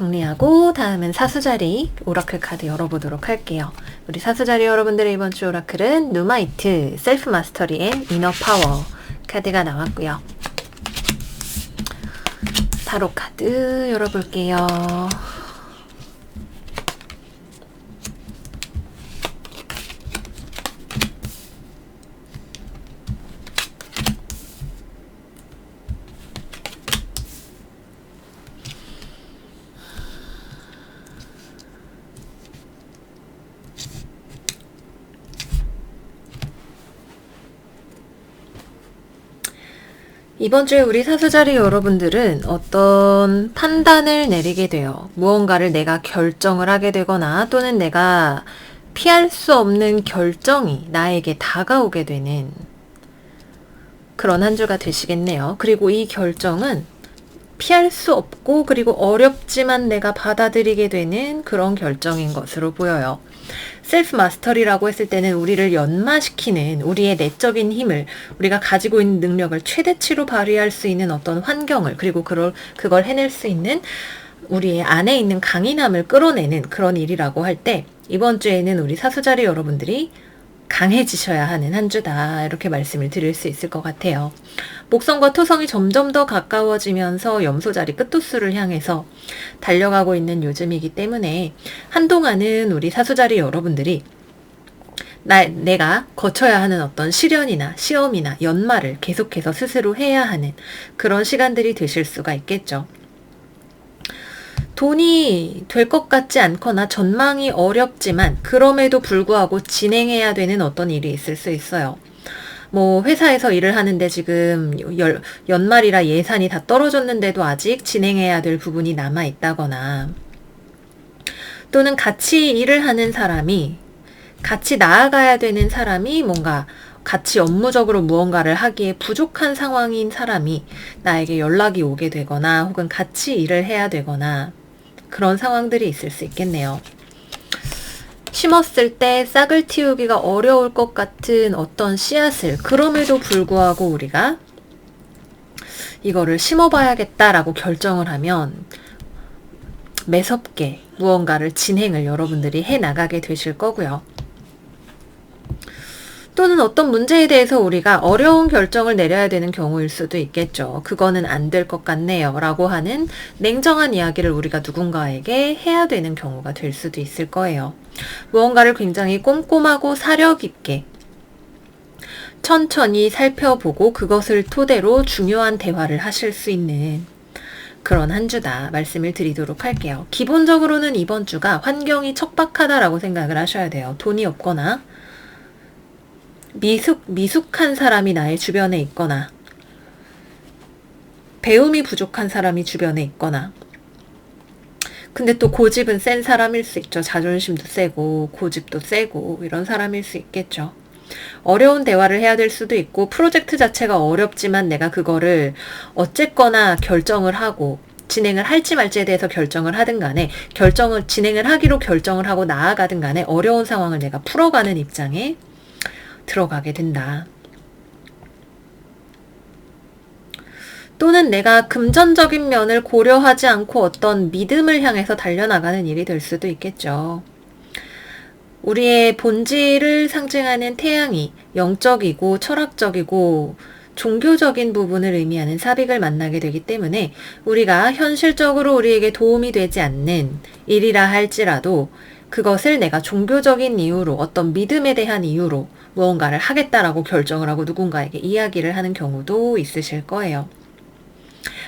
정리하고 다음은 사수자리 오라클 카드 열어보도록 할게요. 우리 사수자리 여러분들의 이번 주 오라클은 누마이트, 셀프 마스터리 앤 이너 파워 카드가 나왔고요. 타로 카드 열어볼게요. 이번 주에 우리 사수자리 여러분들은 어떤 판단을 내리게 돼요. 무언가를 내가 결정을 하게 되거나 또는 내가 피할 수 없는 결정이 나에게 다가오게 되는 그런 한 주가 되시겠네요. 그리고 이 결정은 피할 수 없고 그리고 어렵지만 내가 받아들이게 되는 그런 결정인 것으로 보여요. 셀프 마스터리라고 했을 때는 우리를 연마시키는 우리의 내적인 힘을 우리가 가지고 있는 능력을 최대치로 발휘할 수 있는 어떤 환경을 그리고 그걸 해낼 수 있는 우리의 안에 있는 강인함을 끌어내는 그런 일이라고 할 때 이번 주에는 우리 사수자리 여러분들이 강해지셔야 하는 한 주다 이렇게 말씀을 드릴 수 있을 것 같아요. 목성과 토성이 점점 더 가까워지면서 염소자리 끝도수를 향해서 달려가고 있는 요즘이기 때문에 한동안은 우리 사수자리 여러분들이 내가 거쳐야 하는 어떤 시련이나 시험이나 연말을 계속해서 스스로 해야 하는 그런 시간들이 되실 수가 있겠죠. 돈이 될 것 같지 않거나 전망이 어렵지만 그럼에도 불구하고 진행해야 되는 어떤 일이 있을 수 있어요. 뭐 회사에서 일을 하는데 지금 연말이라 예산이 다 떨어졌는데도 아직 진행해야 될 부분이 남아 있다거나 또는 같이 일을 하는 사람이 같이 나아가야 되는 사람이 뭔가 같이 업무적으로 무언가를 하기에 부족한 상황인 사람이 나에게 연락이 오게 되거나 혹은 같이 일을 해야 되거나 그런 상황들이 있을 수 있겠네요. 심었을 때 싹을 틔우기가 어려울 것 같은 어떤 씨앗을 그럼에도 불구하고 우리가 이거를 심어봐야겠다라고 결정을 하면 매섭게 무언가를 진행을 여러분들이 해나가게 되실 거고요. 또는 어떤 문제에 대해서 우리가 어려운 결정을 내려야 되는 경우일 수도 있겠죠. 그거는 안 될 것 같네요 라고 하는 냉정한 이야기를 우리가 누군가에게 해야 되는 경우가 될 수도 있을 거예요. 무언가를 굉장히 꼼꼼하고 사려 깊게 천천히 살펴보고 그것을 토대로 중요한 대화를 하실 수 있는 그런 한 주다 말씀을 드리도록 할게요. 기본적으로는 이번 주가 환경이 척박하다라고 생각을 하셔야 돼요. 돈이 없거나 미숙한 사람이 나의 주변에 있거나 배움이 부족한 사람이 주변에 있거나 근데 또 고집은 센 사람일 수 있죠. 자존심도 세고 고집도 세고 이런 사람일 수 있겠죠. 어려운 대화를 해야 될 수도 있고 프로젝트 자체가 어렵지만 내가 그거를 어쨌거나 결정을 하고 진행을 할지 말지에 대해서 결정을 하든 간에 진행을 하기로 결정을 하고 나아가든 간에 어려운 상황을 내가 풀어가는 입장에 들어가게 된다. 또는 내가 금전적인 면을 고려하지 않고 어떤 믿음을 향해서 달려나가는 일이 될 수도 있겠죠. 우리의 본질을 상징하는 태양이 영적이고 철학적이고 종교적인 부분을 의미하는 사빅을 만나게 되기 때문에 우리가 현실적으로 우리에게 도움이 되지 않는 일이라 할지라도 그것을 내가 종교적인 이유로 어떤 믿음에 대한 이유로 무언가를 하겠다라고 결정을 하고 누군가에게 이야기를 하는 경우도 있으실 거예요.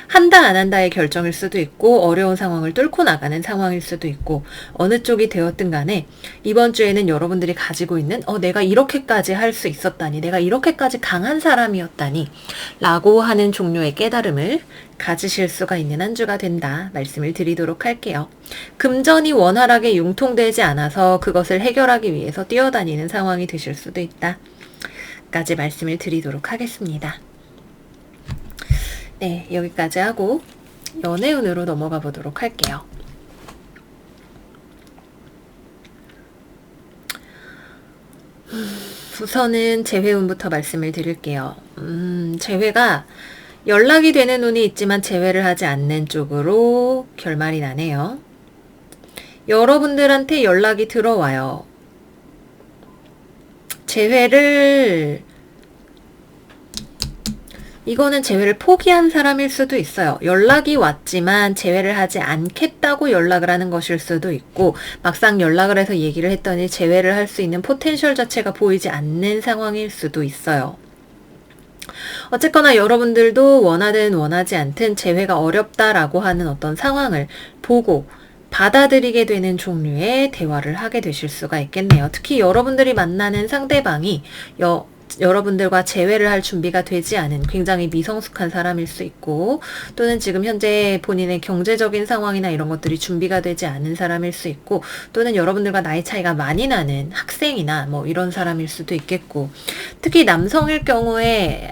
한다 안 한다의 결정일 수도 있고 어려운 상황을 뚫고 나가는 상황일 수도 있고 어느 쪽이 되었든 간에 이번 주에는 여러분들이 가지고 있는 내가 이렇게까지 할 수 있었다니 내가 이렇게까지 강한 사람이었다니 라고 하는 종류의 깨달음을 가지실 수가 있는 한 주가 된다 말씀을 드리도록 할게요. 금전이 원활하게 융통되지 않아서 그것을 해결하기 위해서 뛰어다니는 상황이 되실 수도 있다 까지 말씀을 드리도록 하겠습니다. 네, 여기까지 하고 연애운으로 넘어가 보도록 할게요. 우선은 재회운부터 말씀을 드릴게요. 재회가 연락이 되는 운이 있지만 재회를 하지 않는 쪽으로 결말이 나네요. 여러분들한테 연락이 들어와요. 이거는 재회를 포기한 사람일 수도 있어요. 연락이 왔지만 재회를 하지 않겠다고 연락을 하는 것일 수도 있고, 막상 연락을 해서 얘기를 했더니 재회를 할 수 있는 포텐셜 자체가 보이지 않는 상황일 수도 있어요. 어쨌거나 여러분들도 원하든 원하지 않든 재회가 어렵다라고 하는 어떤 상황을 보고 받아들이게 되는 종류의 대화를 하게 되실 수가 있겠네요. 특히 여러분들이 만나는 상대방이 여러분들과 재회를 할 준비가 되지 않은 굉장히 미성숙한 사람일 수 있고, 또는 지금 현재 본인의 경제적인 상황이나 이런 것들이 준비가 되지 않은 사람일 수 있고, 또는 여러분들과 나이 차이가 많이 나는 학생이나 뭐 이런 사람일 수도 있겠고, 특히 남성일 경우에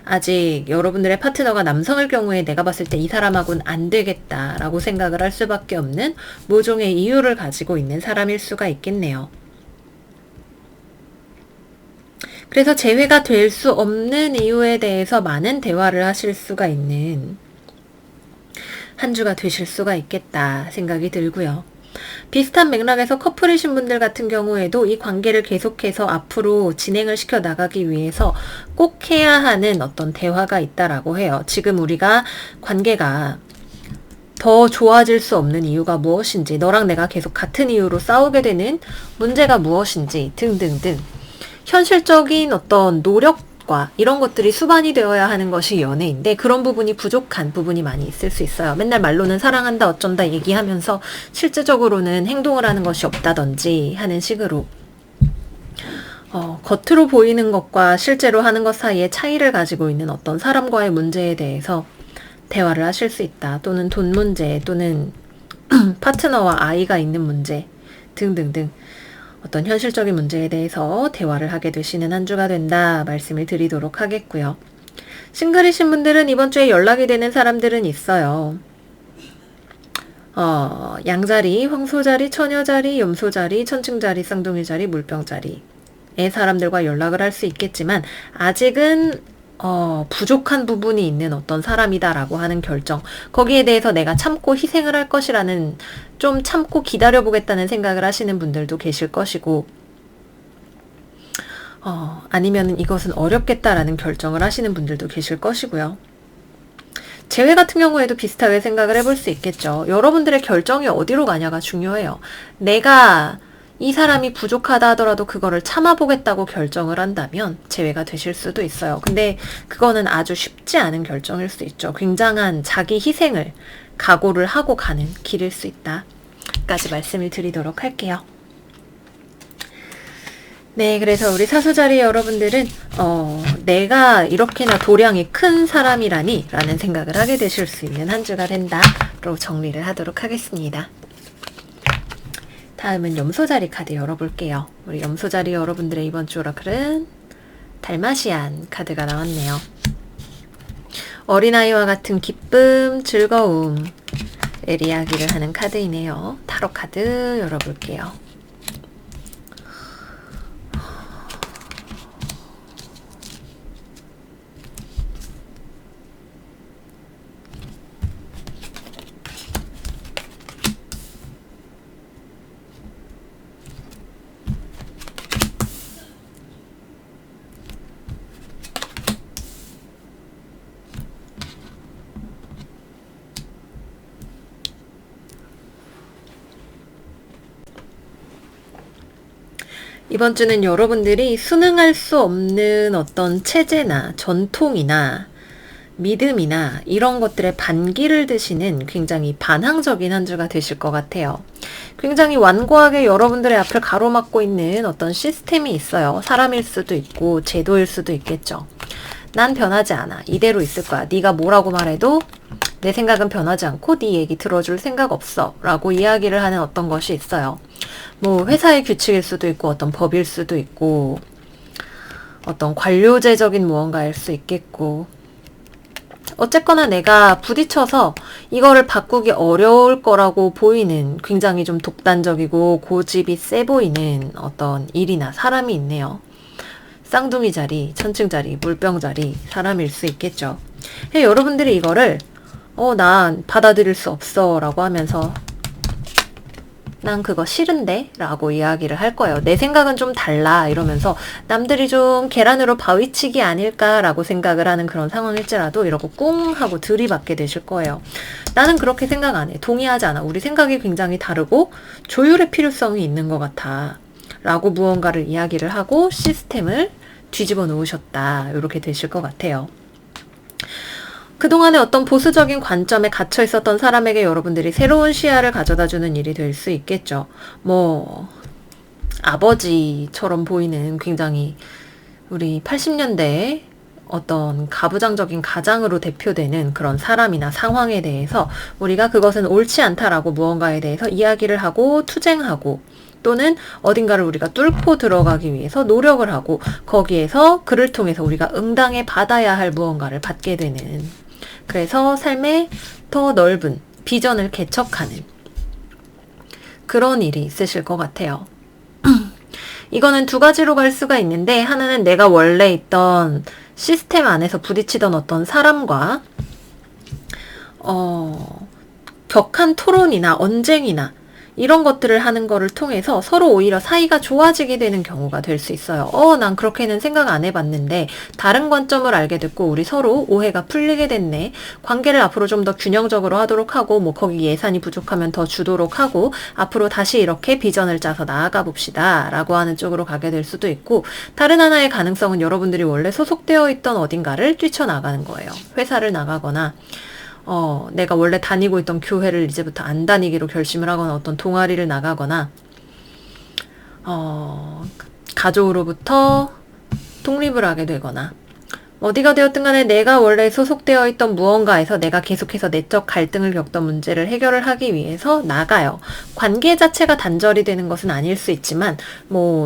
아직 여러분들의 파트너가 남성일 경우에 내가 봤을 때 이 사람하고는 안 되겠다라고 생각을 할 수밖에 없는 모종의 이유를 가지고 있는 사람일 수가 있겠네요. 그래서 재회가 될 수 없는 이유에 대해서 많은 대화를 하실 수가 있는 한 주가 되실 수가 있겠다 생각이 들고요. 비슷한 맥락에서 커플이신 분들 같은 경우에도 이 관계를 계속해서 앞으로 진행을 시켜 나가기 위해서 꼭 해야 하는 어떤 대화가 있다라고 해요. 지금 우리가 관계가 더 좋아질 수 없는 이유가 무엇인지, 너랑 내가 계속 같은 이유로 싸우게 되는 문제가 무엇인지 등등등 현실적인 어떤 노력과 이런 것들이 수반이 되어야 하는 것이 연애인데, 그런 부분이 부족한 부분이 많이 있을 수 있어요. 맨날 말로는 사랑한다 어쩐다 얘기하면서 실제적으로는 행동을 하는 것이 없다든지 하는 식으로 겉으로 보이는 것과 실제로 하는 것 사이에 차이를 가지고 있는 어떤 사람과의 문제에 대해서 대화를 하실 수 있다. 또는 돈 문제, 또는 파트너와 아이가 있는 문제 등등등 어떤 현실적인 문제에 대해서 대화를 하게 되시는 한 주가 된다 말씀을 드리도록 하겠고요. 싱글이신 분들은 이번 주에 연락이 되는 사람들은 있어요. 양자리, 황소자리, 처녀자리, 염소자리, 천칭자리, 쌍둥이자리, 물병자리의 사람들과 연락을 할 수 있겠지만, 아직은 부족한 부분이 있는 어떤 사람이다라고 하는 결정, 거기에 대해서 내가 참고 희생을 할 것이라는, 좀 참고 기다려보겠다는 생각을 하시는 분들도 계실 것이고, 아니면 이것은 어렵겠다라는 결정을 하시는 분들도 계실 것이고요. 재회 같은 경우에도 비슷하게 생각을 해볼 수 있겠죠. 여러분들의 결정이 어디로 가냐가 중요해요. 내가 이 사람이 부족하다 하더라도 그거를 참아보겠다고 결정을 한다면 재회가 되실 수도 있어요. 근데 그거는 아주 쉽지 않은 결정일 수 있죠. 굉장한 자기 희생을 각오를 하고 가는 길일 수 있다 까지 말씀을 드리도록 할게요. 네, 그래서 우리 사수자리 여러분들은 내가 이렇게나 도량이 큰 사람이라니 라는 생각을 하게 되실 수 있는 한 주가 된다로 정리를 하도록 하겠습니다. 다음은 염소자리 카드 열어볼게요. 우리 염소자리 여러분들의 이번 주 오라클은 달마시안 카드가 나왔네요. 어린아이와 같은 기쁨, 즐거움을 이야기를 하는 카드이네요. 타로 카드 열어볼게요. 이번 주는 여러분들이 순응할 수 없는 어떤 체제나 전통이나 믿음이나 이런 것들에 반기를 드시는 굉장히 반항적인 한 주가 되실 것 같아요. 굉장히 완고하게 여러분들의 앞을 가로막고 있는 어떤 시스템이 있어요. 사람일 수도 있고 제도일 수도 있겠죠. 난 변하지 않아. 이대로 있을 거야. 네가 뭐라고 말해도 내 생각은 변하지 않고 네 얘기 들어줄 생각 없어 라고 이야기를 하는 어떤 것이 있어요. 뭐 회사의 규칙일 수도 있고 어떤 법일 수도 있고 어떤 관료제적인 무언가일 수 있겠고, 어쨌거나 내가 부딪혀서 이거를 바꾸기 어려울 거라고 보이는 굉장히 좀 독단적이고 고집이 세 보이는 어떤 일이나 사람이 있네요. 쌍둥이 자리, 천칭 자리, 물병 자리 사람일 수 있겠죠. 여러분들이 이거를 난 받아들일 수 없어 라고 하면서 난 그거 싫은데? 라고 이야기를 할 거예요. 내 생각은 좀 달라 이러면서 남들이 좀 계란으로 바위치기 아닐까 라고 생각을 하는 그런 상황일지라도 이러고 꿍 하고 들이받게 되실 거예요. 나는 그렇게 생각 안 해. 동의하지 않아. 우리 생각이 굉장히 다르고 조율의 필요성이 있는 것 같아. 라고 무언가를 이야기를 하고 시스템을 뒤집어 놓으셨다. 이렇게 되실 것 같아요. 그동안에 어떤 보수적인 관점에 갇혀 있었던 사람에게 여러분들이 새로운 시야를 가져다 주는 일이 될 수 있겠죠. 아버지처럼 보이는 굉장히 우리 80년대 어떤 가부장적인 가장으로 대표되는 그런 사람이나 상황에 대해서 우리가 그것은 옳지 않다라고 무언가에 대해서 이야기를 하고 투쟁하고 또는 어딘가를 우리가 뚫고 들어가기 위해서 노력을 하고 거기에서 그를 통해서 우리가 응당해 받아야 할 무언가를 받게 되는, 그래서 삶의 더 넓은 비전을 개척하는 그런 일이 있으실 것 같아요. 이거는 두 가지로 갈 수가 있는데, 하나는 내가 원래 있던 시스템 안에서 부딪히던 어떤 사람과 격한 토론이나 언쟁이나 이런 것들을 하는 거를 통해서 서로 오히려 사이가 좋아지게 되는 경우가 될 수 있어요. 난 그렇게는 생각 안 해봤는데 다른 관점을 알게 됐고 우리 서로 오해가 풀리게 됐네. 관계를 앞으로 좀 더 균형적으로 하도록 하고 거기 예산이 부족하면 더 주도록 하고 앞으로 다시 이렇게 비전을 짜서 나아가 봅시다 라고 하는 쪽으로 가게 될 수도 있고, 다른 하나의 가능성은 여러분들이 원래 소속되어 있던 어딘가를 뛰쳐나가는 거예요. 회사를 나가거나 내가 원래 다니고 있던 교회를 이제부터 안 다니기로 결심을 하거나 어떤 동아리를 나가거나 가족으로부터 독립을 하게 되거나 어디가 되었든 간에 내가 원래 소속되어 있던 무언가에서 내가 계속해서 내적 갈등을 겪던 문제를 해결을 하기 위해서 나가요. 관계 자체가 단절이 되는 것은 아닐 수 있지만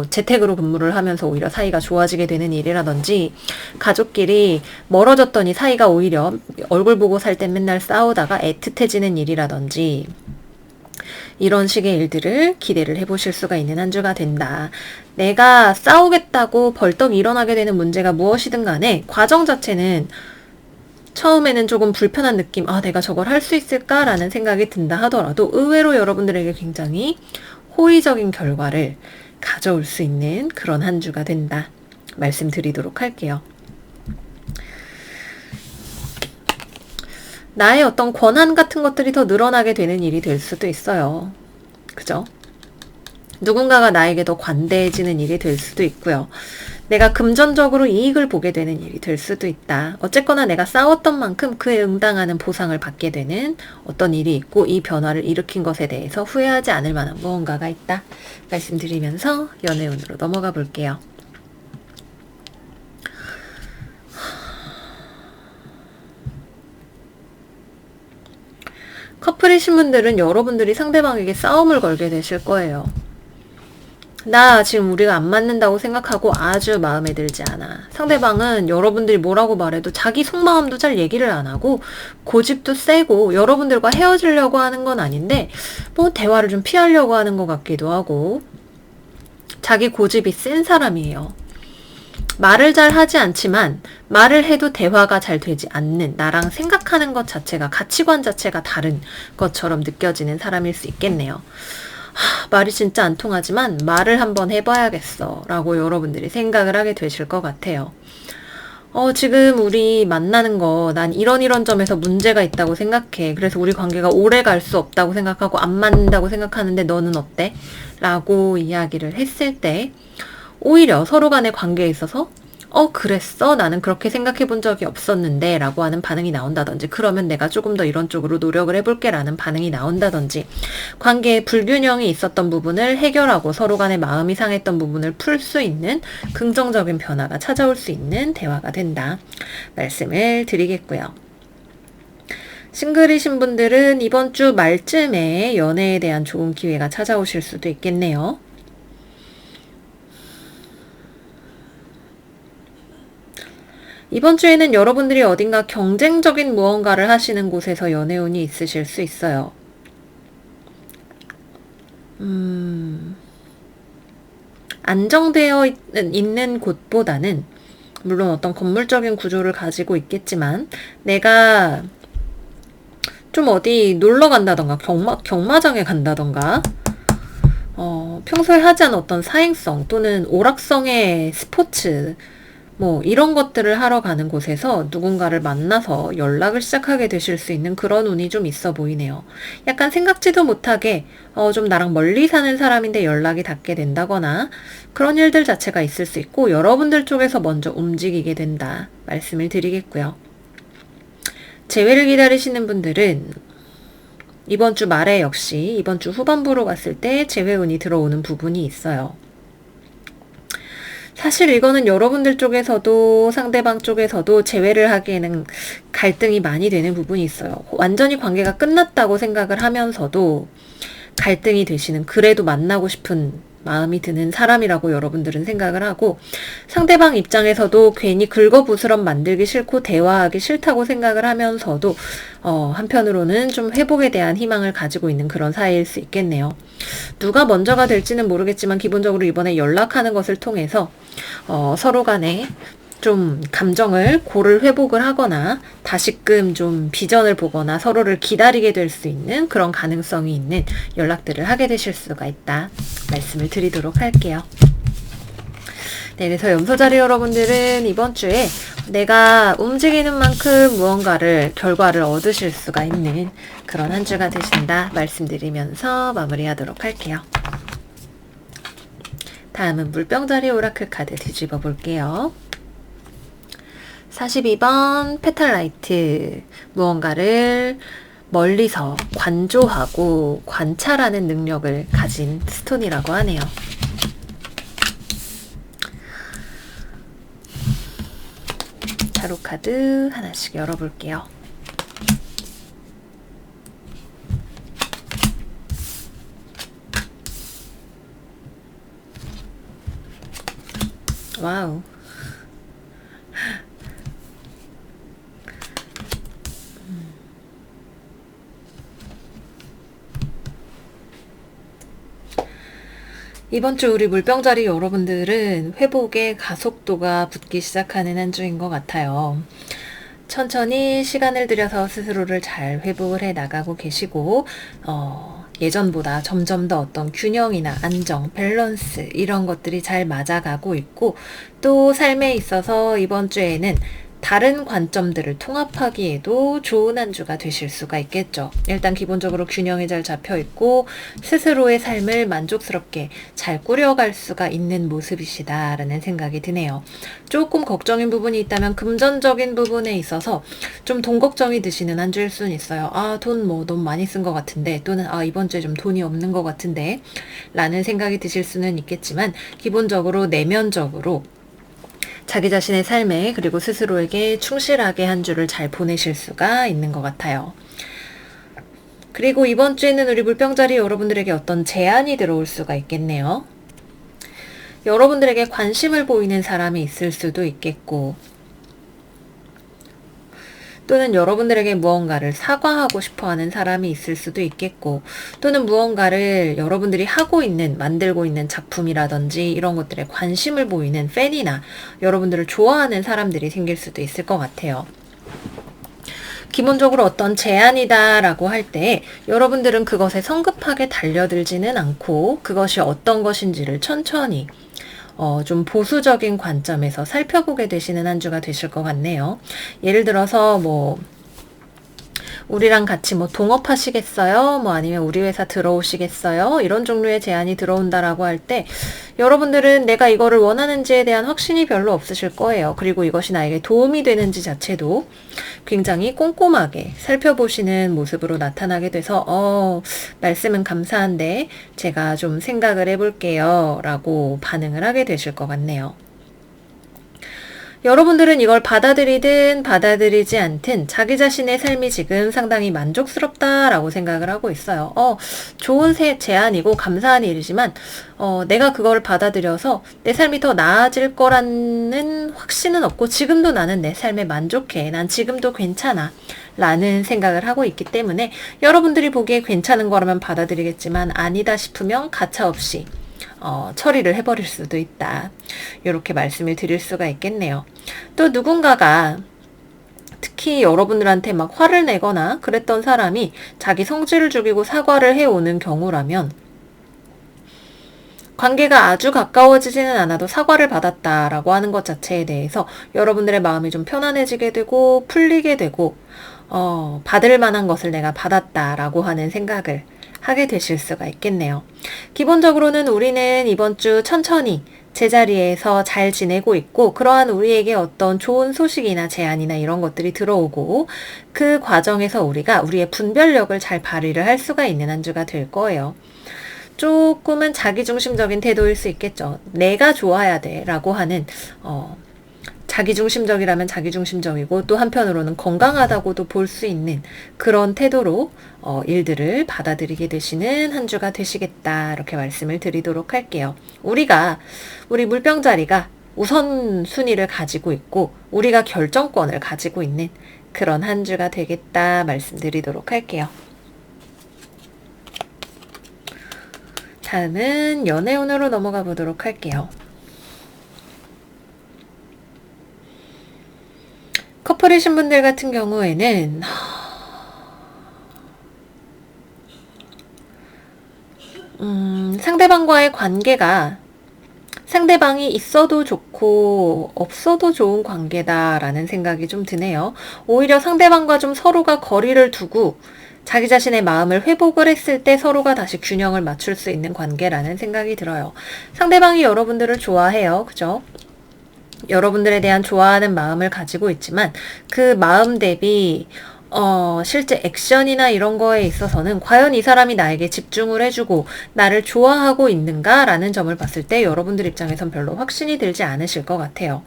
재택으로 근무를 하면서 오히려 사이가 좋아지게 되는 일이라든지, 가족끼리 멀어졌더니 사이가 오히려 얼굴 보고 살 땐 맨날 싸우다가 애틋해지는 일이라든지, 이런 식의 일들을 기대를 해보실 수가 있는 한 주가 된다. 내가 싸우겠다고 벌떡 일어나게 되는 문제가 무엇이든 간에 과정 자체는 처음에는 조금 불편한 느낌, 내가 저걸 할 수 있을까라는 생각이 든다 하더라도 의외로 여러분들에게 굉장히 호의적인 결과를 가져올 수 있는 그런 한 주가 된다 말씀드리도록 할게요. 나의 어떤 권한 같은 것들이 더 늘어나게 되는 일이 될 수도 있어요. 그죠? 누군가가 나에게 더 관대해지는 일이 될 수도 있고요. 내가 금전적으로 이익을 보게 되는 일이 될 수도 있다. 어쨌거나 내가 싸웠던 만큼 그에 응당하는 보상을 받게 되는 어떤 일이 있고, 이 변화를 일으킨 것에 대해서 후회하지 않을 만한 무언가가 있다 말씀드리면서 연애운으로 넘어가 볼게요. 커플이신 분들은 여러분들이 상대방에게 싸움을 걸게 되실 거예요. 나 지금 우리가 안 맞는다고 생각하고 아주 마음에 들지 않아. 상대방은 여러분들이 뭐라고 말해도 자기 속마음도 잘 얘기를 안 하고 고집도 세고 여러분들과 헤어지려고 하는 건 아닌데 대화를 좀 피하려고 하는 것 같기도 하고, 자기 고집이 센 사람이에요. 말을 잘 하지 않지만 말을 해도 대화가 잘 되지 않는, 나랑 생각하는 것 자체가, 가치관 자체가 다른 것처럼 느껴지는 사람일 수 있겠네요. 말이 진짜 안 통하지만 말을 한번 해봐야겠어 라고 여러분들이 생각을 하게 되실 것 같아요. 지금 우리 만나는 거 난 이런 점에서 문제가 있다고 생각해. 그래서 우리 관계가 오래 갈 수 없다고 생각하고 안 맞는다고 생각하는데 너는 어때? 라고 이야기를 했을 때 오히려 서로 간의 관계에 있어서 그랬어? 나는 그렇게 생각해 본 적이 없었는데 라고 하는 반응이 나온다든지, 그러면 내가 조금 더 이런 쪽으로 노력을 해볼게 라는 반응이 나온다든지, 관계에 불균형이 있었던 부분을 해결하고 서로 간의 마음이 상했던 부분을 풀 수 있는 긍정적인 변화가 찾아올 수 있는 대화가 된다 말씀을 드리겠고요. 싱글이신 분들은 이번 주 말쯤에 연애에 대한 좋은 기회가 찾아오실 수도 있겠네요. 이번 주에는 여러분들이 어딘가 경쟁적인 무언가를 하시는 곳에서 연애운이 있으실 수 있어요. 안정되어 있는 곳보다는 물론 어떤 건물적인 구조를 가지고 있겠지만 내가 좀 어디 놀러 간다던가 경마장에 간다던가 평소에 하지 않은 어떤 사행성 또는 오락성의 스포츠 뭐 이런 것들을 하러 가는 곳에서 누군가를 만나서 연락을 시작하게 되실 수 있는 그런 운이 좀 있어 보이네요. 약간 생각지도 못하게 좀 나랑 멀리 사는 사람인데 연락이 닿게 된다거나 그런 일들 자체가 있을 수 있고 여러분들 쪽에서 먼저 움직이게 된다 말씀을 드리겠고요. 재회를 기다리시는 분들은 이번 주 말에 역시 이번 주 후반부로 갔을 때 재회운이 들어오는 부분이 있어요. 사실 이거는 여러분들 쪽에서도 상대방 쪽에서도 재회를 하기에는 갈등이 많이 되는 부분이 있어요. 완전히 관계가 끝났다고 생각을 하면서도 갈등이 되시는, 그래도 만나고 싶은 마음이 드는 사람이라고 여러분들은 생각을 하고, 상대방 입장에서도 괜히 긁어부스럼 만들기 싫고 대화하기 싫다고 생각을 하면서도 한편으로는 좀 회복에 대한 희망을 가지고 있는 그런 사이일 수 있겠네요. 누가 먼저가 될지는 모르겠지만 기본적으로 이번에 연락하는 것을 통해서 서로 간에 좀 감정을 고를 회복을 하거나 다시금 좀 비전을 보거나 서로를 기다리게 될 수 있는 그런 가능성이 있는 연락들을 하게 되실 수가 있다 말씀을 드리도록 할게요. 네, 그래서 염소자리 여러분들은 이번 주에 내가 움직이는 만큼 무언가를 결과를 얻으실 수가 있는 그런 한 주가 되신다 말씀드리면서 마무리하도록 할게요. 다음은 물병자리 오라클 카드 뒤집어 볼게요. 42번 페탈라이트, 무언가를 멀리서 관조하고 관찰하는 능력을 가진 스톤이라고 하네요. 타로 카드 하나씩 열어볼게요. 와우. 이번 주 우리 물병자리 여러분들은 회복의 가속도가 붙기 시작하는 한 주인 것 같아요. 천천히 시간을 들여서 스스로를 잘 회복을 해 나가고 계시고 예전보다 점점 더 어떤 균형이나 안정, 밸런스 이런 것들이 잘 맞아가고 있고, 또 삶에 있어서 이번 주에는 다른 관점들을 통합하기에도 좋은 한 주가 되실 수가 있겠죠. 일단 기본적으로 균형이 잘 잡혀 있고 스스로의 삶을 만족스럽게 잘 꾸려갈 수가 있는 모습이시다라는 생각이 드네요. 조금 걱정인 부분이 있다면 금전적인 부분에 있어서 좀 돈 걱정이 드시는 한 주일 수는 있어요. 돈 많이 쓴 것 같은데, 또는 이번 주에 좀 돈이 없는 것 같은데 라는 생각이 드실 수는 있겠지만, 기본적으로 내면적으로 자기 자신의 삶에 그리고 스스로에게 충실하게 한 주를 잘 보내실 수가 있는 것 같아요. 그리고 이번 주에는 우리 물병자리 여러분들에게 어떤 제안이 들어올 수가 있겠네요. 여러분들에게 관심을 보이는 사람이 있을 수도 있겠고, 또는 여러분들에게 무언가를 사과하고 싶어하는 사람이 있을 수도 있겠고, 또는 무언가를 여러분들이 하고 있는, 만들고 있는 작품이라든지 이런 것들에 관심을 보이는 팬이나 여러분들을 좋아하는 사람들이 생길 수도 있을 것 같아요. 기본적으로 어떤 제안이다 라고 할 때 여러분들은 그것에 성급하게 달려들지는 않고 그것이 어떤 것인지를 천천히 좀 보수적인 관점에서 살펴보게 되시는 한 주가 되실 것 같네요. 예를 들어서 우리랑 같이 동업하시겠어요? 아니면 우리 회사 들어오시겠어요? 이런 종류의 제안이 들어온다라고 할 때 여러분들은 내가 이거를 원하는지에 대한 확신이 별로 없으실 거예요. 그리고 이것이 나에게 도움이 되는지 자체도 굉장히 꼼꼼하게 살펴보시는 모습으로 나타나게 돼서 말씀은 감사한데 제가 좀 생각을 해볼게요 라고 반응을 하게 되실 것 같네요. 여러분들은 이걸 받아들이든 받아들이지 않든 자기 자신의 삶이 지금 상당히 만족스럽다라고 생각을 하고 있어요. 좋은 제안이고 감사한 일이지만 내가 그걸 받아들여서 내 삶이 더 나아질 거라는 확신은 없고, 지금도 나는 내 삶에 만족해, 난 지금도 괜찮아 라는 생각을 하고 있기 때문에 여러분들이 보기에 괜찮은 거라면 받아들이겠지만 아니다 싶으면 가차없이 처리를 해버릴 수도 있다. 이렇게 말씀을 드릴 수가 있겠네요. 또 누군가가 특히 여러분들한테 막 화를 내거나 그랬던 사람이 자기 성질을 죽이고 사과를 해오는 경우라면 관계가 아주 가까워지지는 않아도 사과를 받았다라고 하는 것 자체에 대해서 여러분들의 마음이 좀 편안해지게 되고 풀리게 되고 받을 만한 것을 내가 받았다라고 하는 생각을 하게 되실 수가 있겠네요. 기본적으로는 우리는 이번 주 천천히 제자리에서 잘 지내고 있고 그러한 우리에게 어떤 좋은 소식이나 제안이나 이런 것들이 들어오고 그 과정에서 우리가 우리의 분별력을 잘 발휘를 할 수가 있는 한 주가 될 거예요. 조금은 자기중심적인 태도일 수 있겠죠. 내가 좋아야 돼 라고 하는 자기중심적이라면 자기중심적이고 또 한편으로는 건강하다고도 볼 수 있는 그런 태도로 일들을 받아들이게 되시는 한 주가 되시겠다 이렇게 말씀을 드리도록 할게요. 우리 물병자리가 우선순위를 가지고 있고 우리가 결정권을 가지고 있는 그런 한 주가 되겠다 말씀드리도록 할게요. 다음은 연애운으로 넘어가 보도록 할게요. 커플이신 분들 같은 경우에는 상대방과의 관계가 상대방이 있어도 좋고 없어도 좋은 관계다라는 생각이 좀 드네요. 오히려 상대방과 좀 서로가 거리를 두고 자기 자신의 마음을 회복을 했을 때 서로가 다시 균형을 맞출 수 있는 관계라는 생각이 들어요. 상대방이 여러분들을 좋아해요. 그죠? 여러분들에 대한 좋아하는 마음을 가지고 있지만 그 마음 대비 실제 액션이나 이런 거에 있어서는 과연 이 사람이 나에게 집중을 해주고 나를 좋아하고 있는가라는 점을 봤을 때 여러분들 입장에선 별로 확신이 들지 않으실 것 같아요.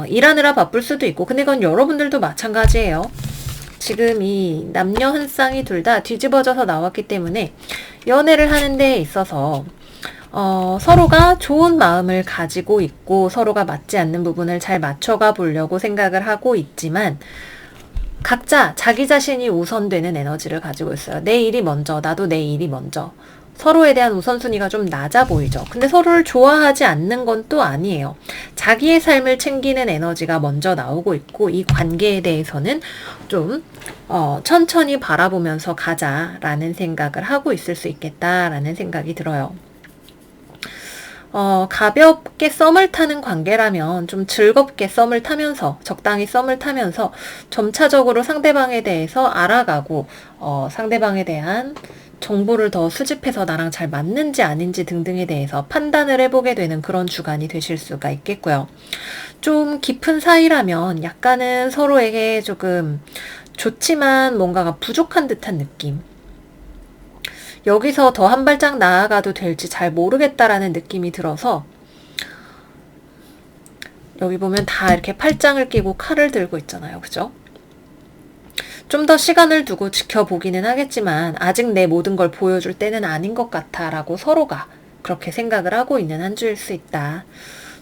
일하느라 바쁠 수도 있고 근데 그건 여러분들도 마찬가지예요. 지금 이 남녀 한 쌍이 둘 다 뒤집어져서 나왔기 때문에 연애를 하는 데에 있어서 서로가 좋은 마음을 가지고 있고 서로가 맞지 않는 부분을 잘 맞춰가 보려고 생각을 하고 있지만 각자 자기 자신이 우선되는 에너지를 가지고 있어요. 내 일이 먼저, 나도 내 일이 먼저. 서로에 대한 우선순위가 좀 낮아 보이죠. 근데 서로를 좋아하지 않는 건 또 아니에요. 자기의 삶을 챙기는 에너지가 먼저 나오고 있고 이 관계에 대해서는 좀 천천히 바라보면서 가자라는 생각을 하고 있을 수 있겠다라는 생각이 들어요. 가볍게 썸을 타는 관계라면 좀 즐겁게 썸을 타면서 적당히 썸을 타면서 점차적으로 상대방에 대해서 알아가고 상대방에 대한 정보를 더 수집해서 나랑 잘 맞는지 아닌지 등등에 대해서 판단을 해보게 되는 그런 주간이 되실 수가 있겠고요. 좀 깊은 사이라면 약간은 서로에게 조금 좋지만 뭔가가 부족한 듯한 느낌. 여기서 더 한 발짝 나아가도 될지 잘 모르겠다라는 느낌이 들어서 여기 보면 다 이렇게 팔짱을 끼고 칼을 들고 있잖아요. 그죠? 좀 더 시간을 두고 지켜보기는 하겠지만 아직 내 모든 걸 보여줄 때는 아닌 것 같아 라고 서로가 그렇게 생각을 하고 있는 한 주일 수 있다.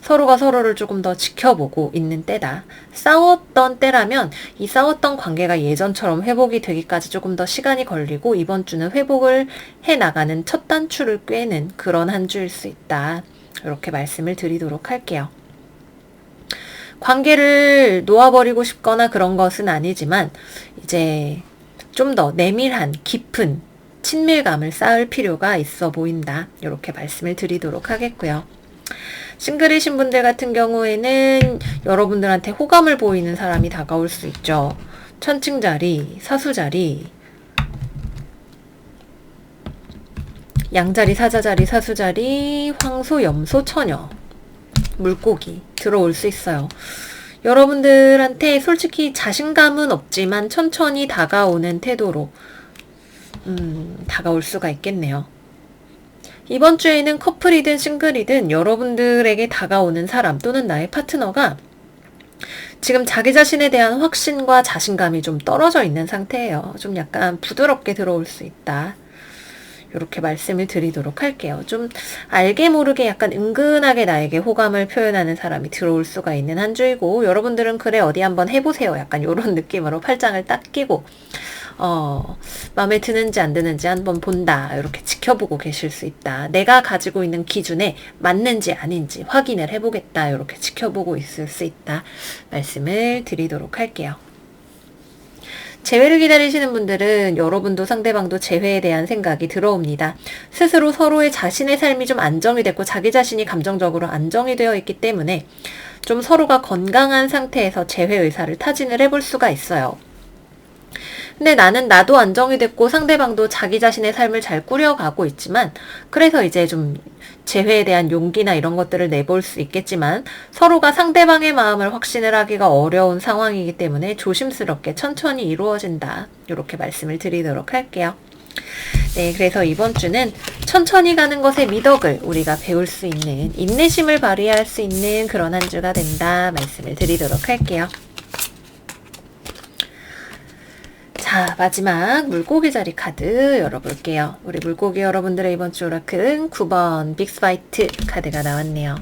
서로가 서로를 조금 더 지켜보고 있는 때다. 싸웠던 때라면 이 싸웠던 관계가 예전처럼 회복이 되기까지 조금 더 시간이 걸리고 이번 주는 회복을 해나가는 첫 단추를 꿰는 그런 한 주일 수 있다. 이렇게 말씀을 드리도록 할게요. 관계를 놓아버리고 싶거나 그런 것은 아니지만 이제 좀 더 내밀한 깊은 친밀감을 쌓을 필요가 있어 보인다. 이렇게 말씀을 드리도록 하겠고요. 싱글이신 분들 같은 경우에는 여러분들한테 호감을 보이는 사람이 다가올 수 있죠. 천칭자리, 사수자리, 양자리, 사자자리, 사수자리, 황소, 염소, 처녀, 물고기 들어올 수 있어요. 여러분들한테 솔직히 자신감은 없지만 천천히 다가오는 태도로 다가올 수가 있겠네요. 이번 주에는 커플이든 싱글이든 여러분들에게 다가오는 사람 또는 나의 파트너가 지금 자기 자신에 대한 확신과 자신감이 좀 떨어져 있는 상태예요. 좀 약간 부드럽게 들어올 수 있다. 이렇게 말씀을 드리도록 할게요. 좀 알게 모르게 약간 은근하게 나에게 호감을 표현하는 사람이 들어올 수가 있는 한 주이고 여러분들은 그래 어디 한번 해보세요. 약간 이런 느낌으로 팔짱을 딱 끼고 마음에 드는지 안 드는지 한번 본다. 이렇게 지켜보고 계실 수 있다. 내가 가지고 있는 기준에 맞는지 아닌지 확인을 해보겠다. 이렇게 지켜보고 있을 수 있다. 말씀을 드리도록 할게요. 재회를 기다리시는 분들은 여러분도 상대방도 재회에 대한 생각이 들어옵니다. 스스로 서로의 자신의 삶이 좀 안정이 됐고 자기 자신이 감정적으로 안정이 되어 있기 때문에 좀 서로가 건강한 상태에서 재회 의사를 타진을 해볼 수가 있어요. 근데 나도 안정이 됐고 상대방도 자기 자신의 삶을 잘 꾸려가고 있지만 그래서 이제 좀 재회에 대한 용기나 이런 것들을 내볼 수 있겠지만 서로가 상대방의 마음을 확신을 하기가 어려운 상황이기 때문에 조심스럽게 천천히 이루어진다. 이렇게 말씀을 드리도록 할게요. 네, 그래서 이번 주는 천천히 가는 것의 미덕을 우리가 배울 수 있는 인내심을 발휘할 수 있는 그런 한 주가 된다. 말씀을 드리도록 할게요. 자, 마지막 물고기 자리 카드 열어볼게요. 우리 물고기 여러분들의 이번 주 오라클은 9번 빅스바이트 카드가 나왔네요.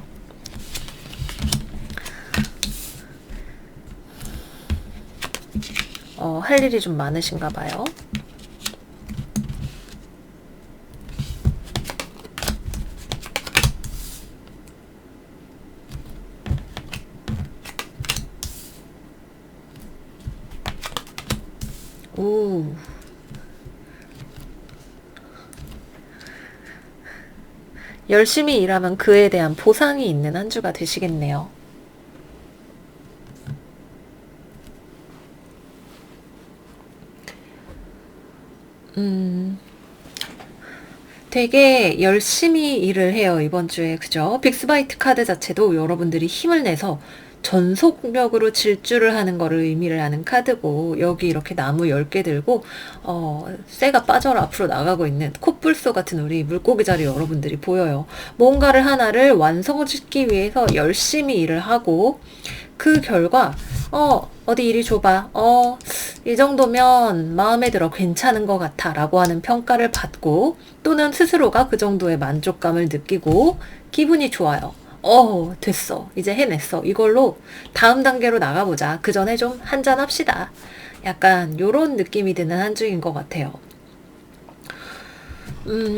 할 일이 좀 많으신가 봐요. 오. 열심히 일하면 그에 대한 보상이 있는 한 주가 되시겠네요. 되게 열심히 일을 해요, 이번 주에. 그죠? 빅스바이트 카드 자체도 여러분들이 힘을 내서 전속력으로 질주를 하는 거를 의미를 하는 카드고, 여기 이렇게 나무 10개 들고 쇠가 빠져라 앞으로 나가고 있는 코뿔소 같은 우리 물고기 자리 여러분들이 보여요. 뭔가를 하나를 완성을 짓기 위해서 열심히 일을 하고 그 결과 어디 이리 줘봐. 이 정도면 마음에 들어 괜찮은 것 같아 라고 하는 평가를 받고 또는 스스로가 그 정도의 만족감을 느끼고 기분이 좋아요. 됐어. 이제 해냈어. 이걸로 다음 단계로 나가보자. 그 전에 좀 한잔 합시다. 약간 요런 느낌이 드는 한 주인 것 같아요.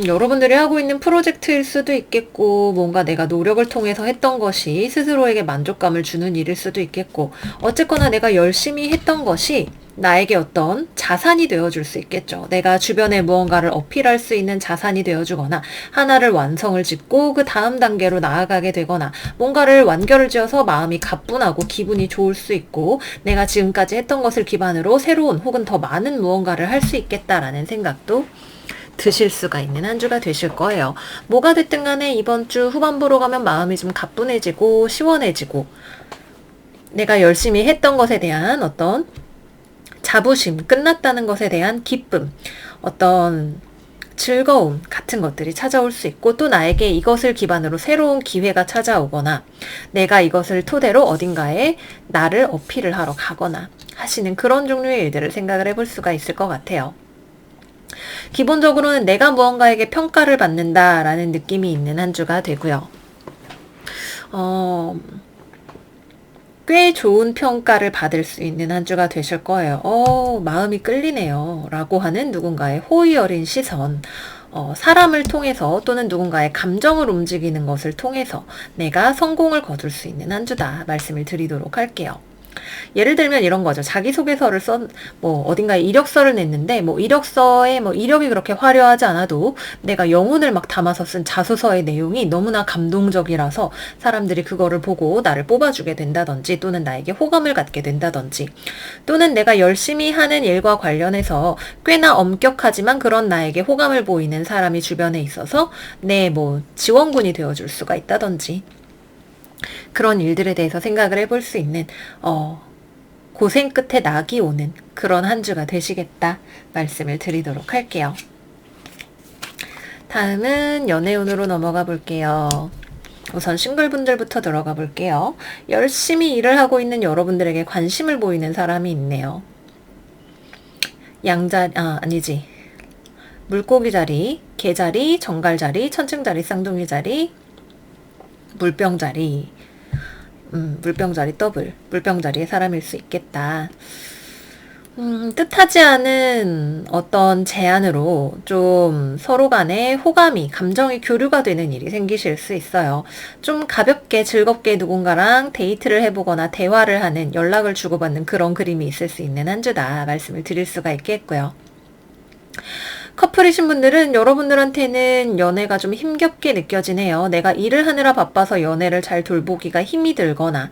여러분들이 하고 있는 프로젝트일 수도 있겠고, 뭔가 내가 노력을 통해서 했던 것이 스스로에게 만족감을 주는 일일 수도 있겠고, 어쨌거나 내가 열심히 했던 것이 나에게 어떤 자산이 되어줄 수 있겠죠. 내가 주변에 무언가를 어필할 수 있는 자산이 되어주거나, 하나를 완성을 짓고 그 다음 단계로 나아가게 되거나, 뭔가를 완결을 지어서 마음이 가뿐하고 기분이 좋을 수 있고, 내가 지금까지 했던 것을 기반으로 새로운 혹은 더 많은 무언가를 할 수 있겠다라는 생각도 드실 수가 있는 한 주가 되실 거예요. 뭐가 됐든 간에 이번 주 후반부로 가면 마음이 좀 가뿐해지고 시원해지고 내가 열심히 했던 것에 대한 어떤 자부심, 끝났다는 것에 대한 기쁨, 어떤 즐거움 같은 것들이 찾아올 수 있고 또 나에게 이것을 기반으로 새로운 기회가 찾아오거나 내가 이것을 토대로 어딘가에 나를 어필을 하러 가거나 하시는 그런 종류의 일들을 생각을 해볼 수가 있을 것 같아요. 기본적으로는 내가 무언가에게 평가를 받는다라는 느낌이 있는 한 주가 되고요. 꽤 좋은 평가를 받을 수 있는 한 주가 되실 거예요. 마음이 끌리네요. 라고 하는 누군가의 호의 어린 시선. 사람을 통해서 또는 누군가의 감정을 움직이는 것을 통해서 내가 성공을 거둘 수 있는 한 주다. 말씀을 드리도록 할게요. 예를 들면 이런 거죠. 자기소개서를 어딘가에 이력서를 냈는데, 이력서에 이력이 그렇게 화려하지 않아도 내가 영혼을 막 담아서 쓴 자소서의 내용이 너무나 감동적이라서 사람들이 그거를 보고 나를 뽑아주게 된다든지, 또는 나에게 호감을 갖게 된다든지, 또는 내가 열심히 하는 일과 관련해서 꽤나 엄격하지만 그런 나에게 호감을 보이는 사람이 주변에 있어서 내 지원군이 되어줄 수가 있다든지, 그런 일들에 대해서 생각을 해볼 수 있는 고생 끝에 낙이 오는 그런 한 주가 되시겠다 말씀을 드리도록 할게요. 다음은 연애운으로 넘어가 볼게요. 우선 싱글분들부터 들어가 볼게요. 열심히 일을 하고 있는 여러분들에게 관심을 보이는 사람이 있네요. 물고기 자리, 개 자리, 정갈 자리, 천칭 자리, 쌍둥이 자리, 물병 자리, 물병 자리 더블, 물병 자리의 사람일 수 있겠다. 뜻하지 않은 어떤 제안으로 좀 서로 간에 호감이, 감정이 교류가 되는 일이 생기실 수 있어요. 좀 가볍게 즐겁게 누군가랑 데이트를 해보거나 대화를 하는, 연락을 주고받는 그런 그림이 있을 수 있는 한 주다 말씀을 드릴 수가 있겠고요. 커플이신 분들은 여러분들한테는 연애가 좀 힘겹게 느껴지네요. 내가 일을 하느라 바빠서 연애를 잘 돌보기가 힘이 들거나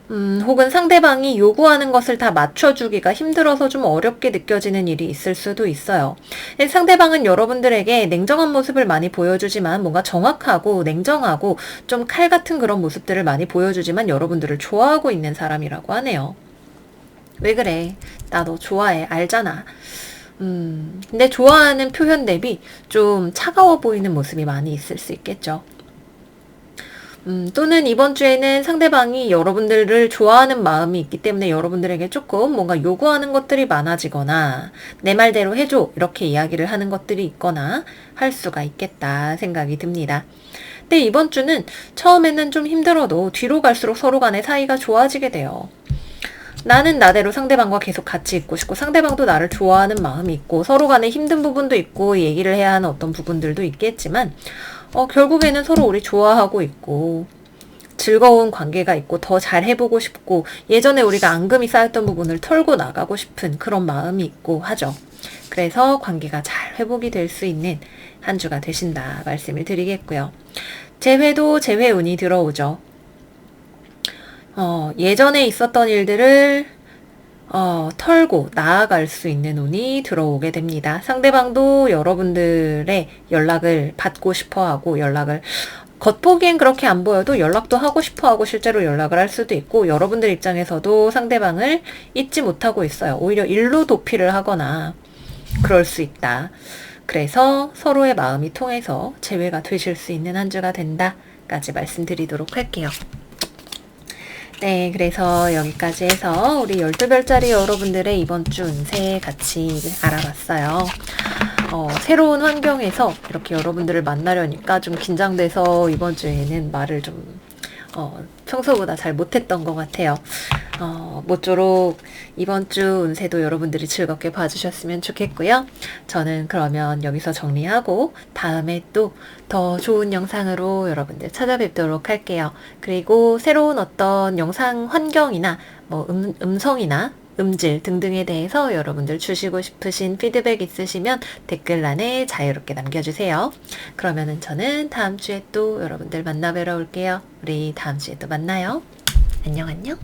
혹은 상대방이 요구하는 것을 다 맞춰주기가 힘들어서 좀 어렵게 느껴지는 일이 있을 수도 있어요. 상대방은 여러분들에게 냉정한 모습을 많이 보여주지만, 뭔가 정확하고 냉정하고 좀 칼 같은 그런 모습들을 많이 보여주지만 여러분들을 좋아하고 있는 사람이라고 하네요. 왜 그래? 나 너 좋아해. 알잖아. 근데 좋아하는 표현 대비 좀 차가워 보이는 모습이 많이 있을 수 있겠죠. 또는 이번 주에는 상대방이 여러분들을 좋아하는 마음이 있기 때문에 여러분들에게 조금 뭔가 요구하는 것들이 많아지거나, 내 말대로 해줘 이렇게 이야기를 하는 것들이 있거나 할 수가 있겠다 생각이 듭니다. 근데 이번 주는 처음에는 좀 힘들어도 뒤로 갈수록 서로 간의 사이가 좋아지게 돼요. 나는 나대로 상대방과 계속 같이 있고 싶고, 상대방도 나를 좋아하는 마음이 있고, 서로 간에 힘든 부분도 있고 얘기를 해야 하는 어떤 부분들도 있겠지만 결국에는 서로 우리 좋아하고 있고 즐거운 관계가 있고 더 잘해보고 싶고, 예전에 우리가 앙금이 쌓였던 부분을 털고 나가고 싶은 그런 마음이 있고 하죠. 그래서 관계가 잘 회복이 될 수 있는 한 주가 되신다 말씀을 드리겠고요. 재회도 재회운이 들어오죠. 예전에 있었던 일들을 털고 나아갈 수 있는 운이 들어오게 됩니다. 상대방도 여러분들의 연락을 받고 싶어 하고, 연락을 겉보기엔 그렇게 안 보여도 연락도 하고 싶어 하고 실제로 연락을 할 수도 있고, 여러분들 입장에서도 상대방을 잊지 못하고 있어요. 오히려 일로 도피를 하거나 그럴 수 있다. 그래서 서로의 마음이 통해서 재회가 되실 수 있는 한 주가 된다까지 말씀드리도록 할게요. 네, 그래서 여기까지 해서 우리 12별짜리 여러분들의 이번 주 운세 같이 알아봤어요. 새로운 환경에서 이렇게 여러분들을 만나려니까 좀 긴장돼서 이번 주에는 말을 좀 평소보다 잘 못했던 것 같아요. 모쪼록 이번 주 운세도 여러분들이 즐겁게 봐주셨으면 좋겠고요. 저는 그러면 여기서 정리하고 다음에 또 더 좋은 영상으로 여러분들 찾아뵙도록 할게요. 그리고 새로운 어떤 영상 환경이나 뭐 음성이나 음질 등등에 대해서 여러분들 주시고 싶으신 피드백 있으시면 댓글란에 자유롭게 남겨주세요. 그러면은 저는 다음 주에 또 여러분들 만나뵈러 올게요. 우리 다음 주에 또 만나요. 안녕 안녕.